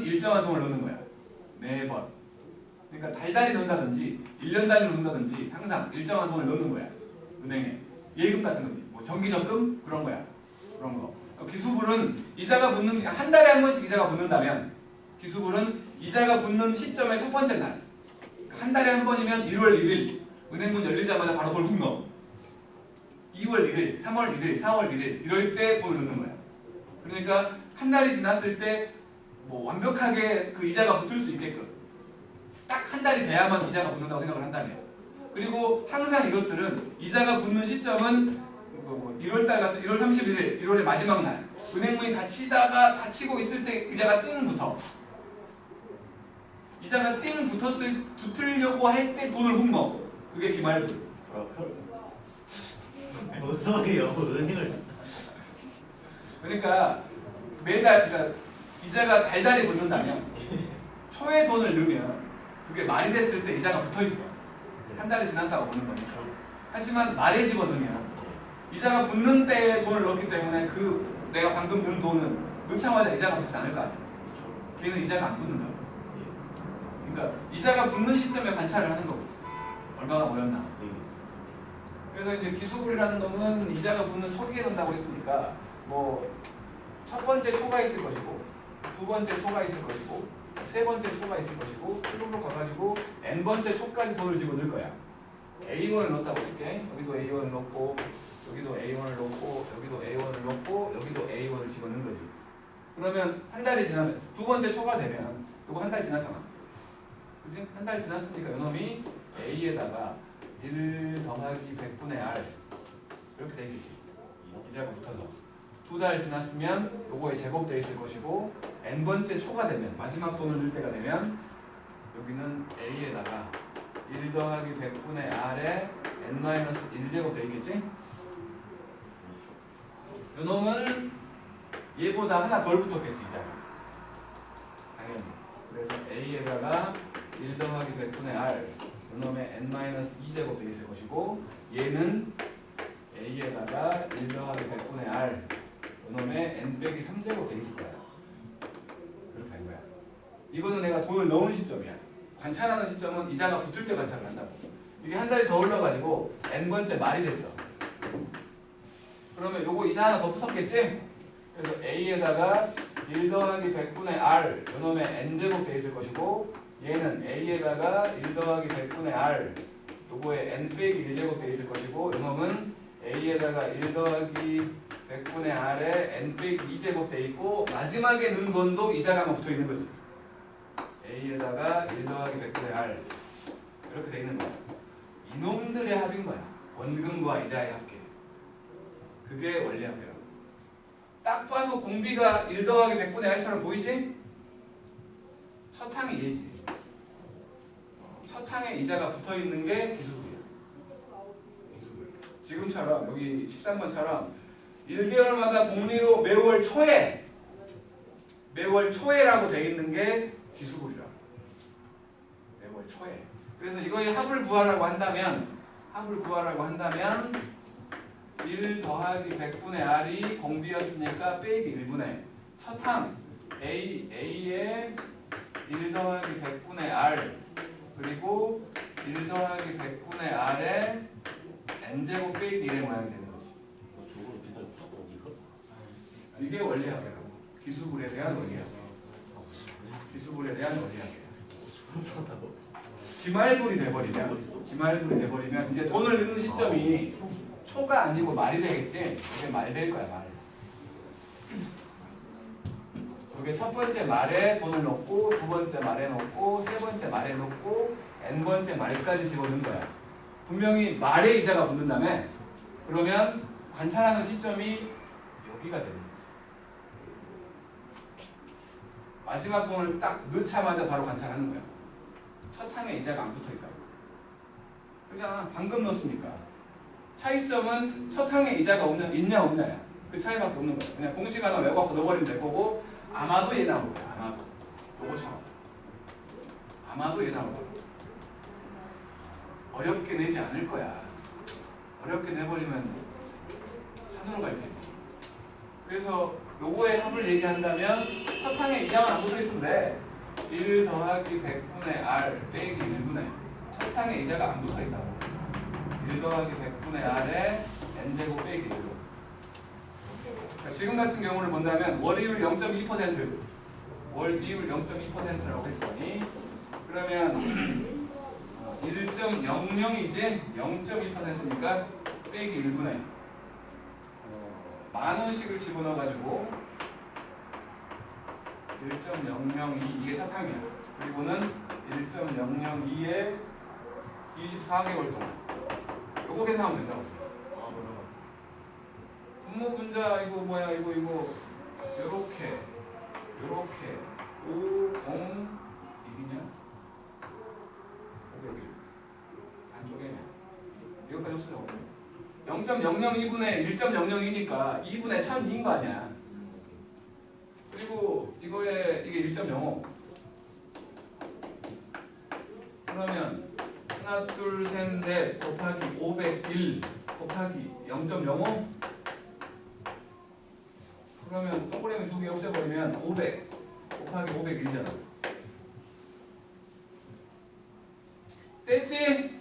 일정한 돈을 넣는 거야. 매번. 그러니까 달달이 넣는다든지 1년 단위로 넣는다든지 항상 일정한 돈을 넣는 거야. 은행에. 예금 같은 거. 뭐 정기적금? 그런 거야. 그런 거. 기수불은 이자가 붙는 한 달에 한 번씩 이자가 붙는다면 기수불은 이자가 붙는 시점의 첫 번째 날. 한 달에 한 번이면 1월 1일 은행문 열리자마자 바로 돈을 훅 넣어. 2월 1일, 3월 1일, 4월 1일 이럴 때 돈을 넣는 거야. 그러니까 한 달이 지났을 때 뭐 완벽하게 그 이자가 붙을 수 있게끔 딱 한 달이 돼야만 이자가 붙는다고 생각을 한다면 그리고 항상 이것들은 이자가 붙는 시점은 뭐 1월달 같은 1월 31일, 1월의 마지막 날 은행문이 닫히고 있을 때 이자가 띵 붙어. 이자가 띵 붙으려고 할 때 돈을 훅 넣어. 그게 기말불. 뭔 소리예요? 은행을 그러니까 매달 그러니까 이자가 달달이 붙는다면 초에 돈을 넣으면 그게 말이 됐을 때 이자가 붙어 있어. 한 달이 지났다고 보는 거니까. 하지만 말에 집어넣으면 이자가 붙는 때에 돈을 넣었기 때문에 그 내가 방금 넣은 돈은 넣자마자 이자가 붙지 않을 거 아니야. 걔는 이자가 안 붙는다고. 그러니까 이자가 붙는 시점에 관찰을 하는 거고 얼마나 모였나. 그래서 이제 기수불이라는 놈은 이자가 붙는 초기에 넣는다고 했으니까 뭐 첫 번째 초가 있을 것이고 두 번째 초가 있을 것이고 세 번째 초가 있을 것이고 쭉쭉 가가지고 n번째 초까지 돈을 집어넣을 거야. A1을 넣었다고 칠게. 여기도 A1을 넣고 여기도 A1을 넣고 여기도 A1을 넣고 여기도 A1을 집어넣는 거지. 그러면 한 달이 지나면 두 번째 초가 되면 이거 한 달 지났잖아. 그지? 한 달 지났으니까 이놈이 A에다가 1 더하기 100분의 R 이렇게 되겠지. 이자가 붙어서 두 달 지났으면 요거에 제곱되어 있을 것이고 n번째 초가 되면 마지막 돈을 넣을 때가 되면 여기는 A에다가 1 더하기 100분의 R에 n-1제곱 되어 있겠지? 요 놈은 얘보다 하나 덜 붙었겠지 이자가. 당연히. 그래서 A에다가 1 더하기 100분의 R 요 놈의 n-2제곱 되어 있을 것이고 얘는 A에다가 1 더하기 100분의 R 요놈의 n 빼기 3제곱 되어 있을 거야. 그렇게 된 거야. 이거는 내가 돈을 넣은 시점이야. 관찰하는 시점은 이자가 붙을 때 관찰을 한다고. 이게 한 달이 더 올라가지고 n번째 말이 됐어. 그러면 요거 이자 하나 더 붙었겠지? 그래서 A에다가 1 더하기 100분의 R 요놈의 n제곱 되어 있을 것이고 얘는 A에다가 1 더하기 100분의 R 요거에 n 빼기 1제곱 되어 있을 것이고 요놈은 A에다가 1 더하기 100분의 R에 n 빼기 2제곱 되어 있고 마지막에 넣은 돈도 이자가 붙어 있는 거지. A에다가 1 더하기 100분의 R 이렇게 되어 있는 거야. 이놈들의 합인 거야. 원금과 이자의 합계. 그게 원리합계라고. 딱 봐서 공비가 1 더하기 100분의 R처럼 보이지? 첫 항이 얘지. 첫 항에 이자가 붙어 있는 게 기수불이야. 지금처럼 여기 13번처럼 1개월마다 복리로 매월 초에라고 되어 있는 게 기수불이라. 매월 초에. 그래서 이거의 합을 구하라고 한다면 1 더하기 100분의 R이 공비였으니까 빼기 1분의 첫 항 A에 1 더하기 100분의 R 그리고 1 더하기 100분의 R에 n제곱 빼기 1의 모양이 되는 거지. 저거로 비싸게 풀었던 이거? 이게 원리학이라고. 기수불에 대한 원리학. 기수불에 대한 원리학이야. 기말불이 돼버리면 이제 돈을 넣는 시점이 초가 아니고 말이 되겠지. 이게 말 될 거야 말. 이게 첫 번째 말에 돈을 넣고 두 번째 말에 넣고 세 번째 말에 넣고 n번째 말까지 집어넣는 거야. 분명히 말에 이자가 붙는다며 그러면 관찰하는 시점이 여기가 되는 거지. 마지막 돈을 딱 넣자마자 바로 관찰하는 거야. 첫 항에 이자가 안 붙어 있다고. 그렇잖아. 방금 넣었으니까. 차이점은 첫 항에 이자가 있냐 없냐야. 그 차이밖에 없는 거야. 그냥 공식 하나 외워갖고 넣어버리면 될 거고 아마도 얘 나올 거야. 아마도. 요거처럼. 아마도 얘 나올 거야. 어렵게 내지 않을 거야. 어렵게 내버리면 산으로 갈 텐데. 그래서 요거의 합을 얘기한다면 첫 항에 이자만 안 붙어있으면 돼. 1 더하기 100분의 R 빼기 1분의 첫 항에 이자가 안 붙어있다고. 1 더하기 100분의 R에 N제곱 빼기 1로. 그러니까 지금 같은 경우를 본다면 월이율 0.2% 월이율 0.2%라고 했으니 그러면 1.00이지 0.2%니까 빼기 1분의 10,000원씩을 집어넣어가지고 1.002 이게 첫 항이야. 그리고는 1.002에 24개월 동안 요거 계산하면 된다고. 분모 분자 이거 뭐야 이거 요렇게 5, 0 이기냐? 501 안쪽에냐? 이거까지 없어져. 0.002분의 1.002니까 2분의 1002인 거 아니야. 그리고 이거에 이게 1.05 그러면 하나 둘 셋 넷 곱하기 501 곱하기 0.05 그러면 동그라미 2개 없애버리면 500 곱하기 501이잖아. 됐지?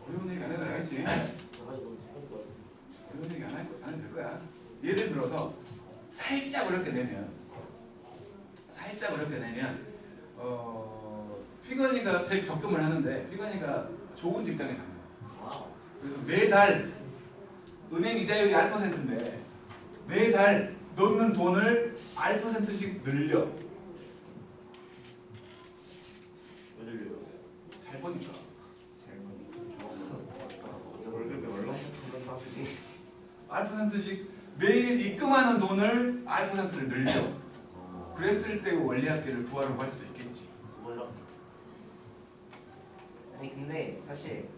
어려운 얘기 안 해도 되겠지? 어려운 얘기 안 해도 될 거야. 예를 들어서 살짝 어렵게 내면 피건이가 제 적금을 하는데 피건이가 좋은 직장에 다녀요. 그래서 매달 은행 이자율이 R%인데 매달 넣는 돈을 R%씩 늘려. 왜 들려요? 잘 보니까. 월급이 올라서 보는 바쁘지. R%씩 매일 입금하는 돈을 R%를 늘려. 그랬을 때 원리학계를 구하려고 할 수도 있겠지. 몰라. 아니 근데 사실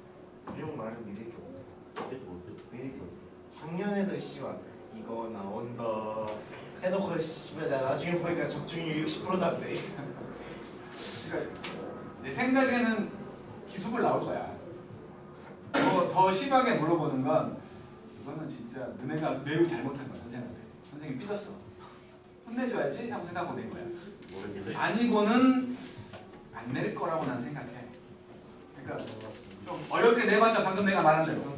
이런 말은 믿을 게 없다. 이게 뭔데? 믿을 게 없다. 작년에도 씨발 이거 나온다 해놓고 씨발 나 나중에 보니까 적중률 60%던데. 그러니까 내 생각에는 기숙을 나올 거야. 더 심하게 물어보는 건 이거는 진짜 너네가 매우 잘못한 거야 선생님한테. 선생님이 삐졌어. 혼내줘야지 하고 생각하고 낸 거야. 모르겠네. 아니고는 안 낼 거라고 난 생각해. 그러니까 좀 어렵게 내봤자 방금 내가 말한 대로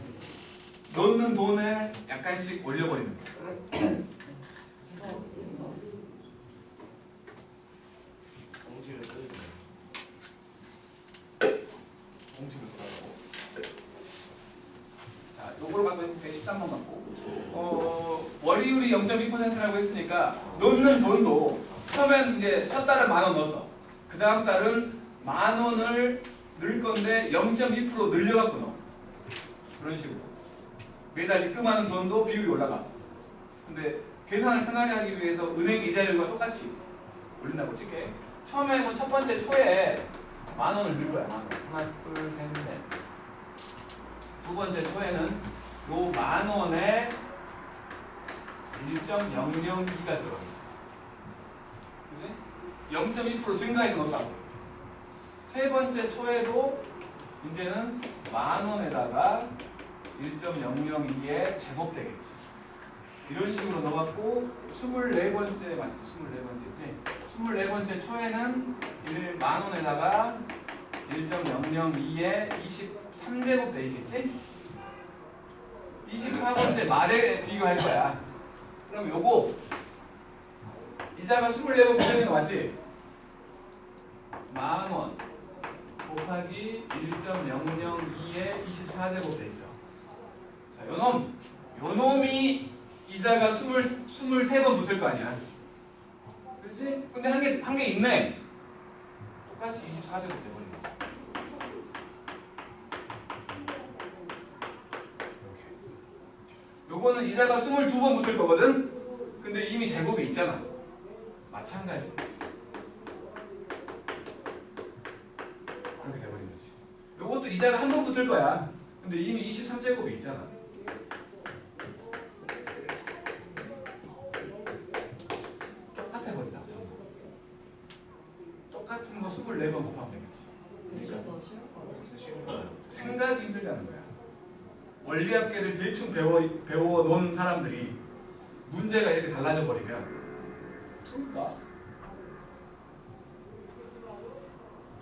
넣는 돈을 약간씩 올려버리는 거야. 공식을 써야지. 공식을 써가지고. 자, 요걸 갖고 해볼게. 13번 갖고. 월이율이 0.2%라고 했으니까 넣는 돈도 처음엔 이제 첫 달은 10,000원 넣었어. 그 다음 달은 10,000원을 넣을 건데 0.2% 늘려갖고 넣어. 그런 식으로. 매달 입금하는 돈도 비율이 올라가. 근데 계산을 편하게 하기 위해서 은행 이자율과 똑같이 올린다고 칠게. 처음에 뭐 첫 번째 초에 10,000원을 넣을 거야. 10,000원. 하나, 둘, 셋, 넷. 두 번째 초에는 요 10,000원에 1.002가 들어가겠지. 그지? 0.2% 증가해서 넣었다고. 세 번째 초에도 이제는 10,000원에다가 1.002에 제곱되겠지. 이런 식으로 넣어갖고 24번째 맞지? 24번째지? 24번째 초에는 10,000원에다가 1.002에 23제곱 되겠지? 24번째 말에 비교할 거야. 그럼 요거 이자가 24번 붙어있는 거 맞지? 10,000원 곱하기 1.002에 24제곱 돼 있어. 자, 요놈이 이자가 23번 붙을 거 아니야. 그렇지? 근데 한 개 있네. 똑같이 24제곱 돼버린 거야. 요거는 이자가 22번 붙을 거거든? 근데 이미 제곱이 있잖아. 마찬가지. 이자가 한 번 붙을 거야. 근데 이미 23제곱에 있잖아. 똑같아 버린다. 똑같은 거 24번 곱하면 되겠지. 이게 더 쉬울 거예요. 쉬운 거예요. 생각이 힘들다는 거야. 원리학계를 대충 배워놓은 사람들이 문제가 이렇게 달라져 버리면 풀까?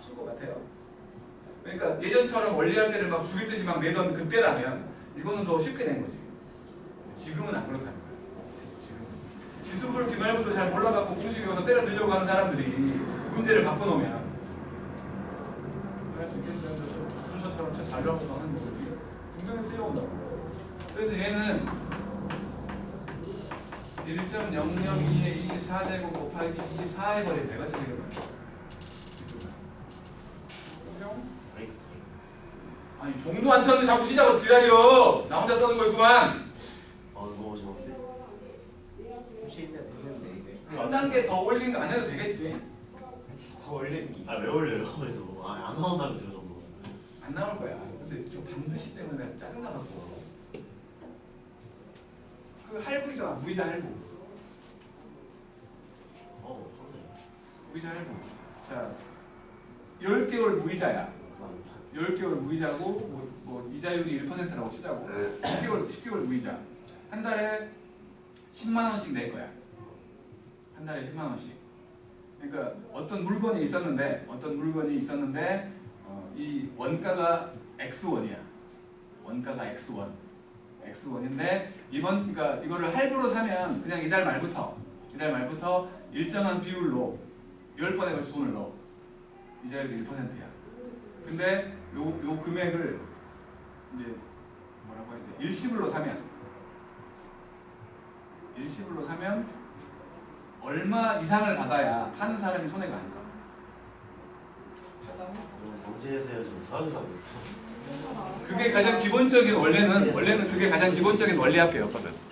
풀 것 같아요. 그러니까 예전처럼 원리학계를 막 죽일 듯이 막 내던 그때라면 이거는 더 쉽게 낸 거지. 지금은 안 그렇다는 거야. 지금 기수부를 기말부터 잘 몰라갖고 공식 외워서 때려 들려고 하는 사람들이 문제를 바꿔놓으면 할 수 있겠어요. 순서처럼 잘 나오고 하는 거지. 분명히 쓰여온다고. 그래서 얘는 1.002에 24제곱 곱하기 24 해버리면 내가 지금 아니 종도 안 쳤는데 자꾸 시작하고 지랄이요. 나 혼자 떠는 거있구만. 너무 좋은데. 혹시 됐는데 이제 한 단계 더 올린 거 안 해도 되겠지. 더 올리는 게 있어. 아왜 올려요? 그래서 안 나온다면서요 저거. 안 나올 거야. 근데 좀 반드시 때문에 내가 짜증나갖고. 그 할부이잖아. 무이자 할부. 좋네. 무이자 할부. 자, 10개월 무이자야. 10개월 무이자고 뭐 이자율이 1%라고 치자고. 10개월 무이자. 한 달에 10만 원씩 낼 거야. 한 달에 10만 원씩. 그러니까 어떤 물건이 있었는데 이 원가가 X1이야. 원가가 X1. X1인데 그러니까 이거를 할부로 사면 그냥 이달 말부터 일정한 비율로 10번에 걸쳐 돈을 넣어. 이자율이 1%야. 근데 요 금액을 이제 뭐라고 해야 돼? 일시불로 사면 얼마 이상을 받아야 파는 사람이 손해가 아닐까? 경제에서 지금 수학하고 있어. 그게 가장 기본적인 원래는 그게 가장 기본적인 원리학계였거든.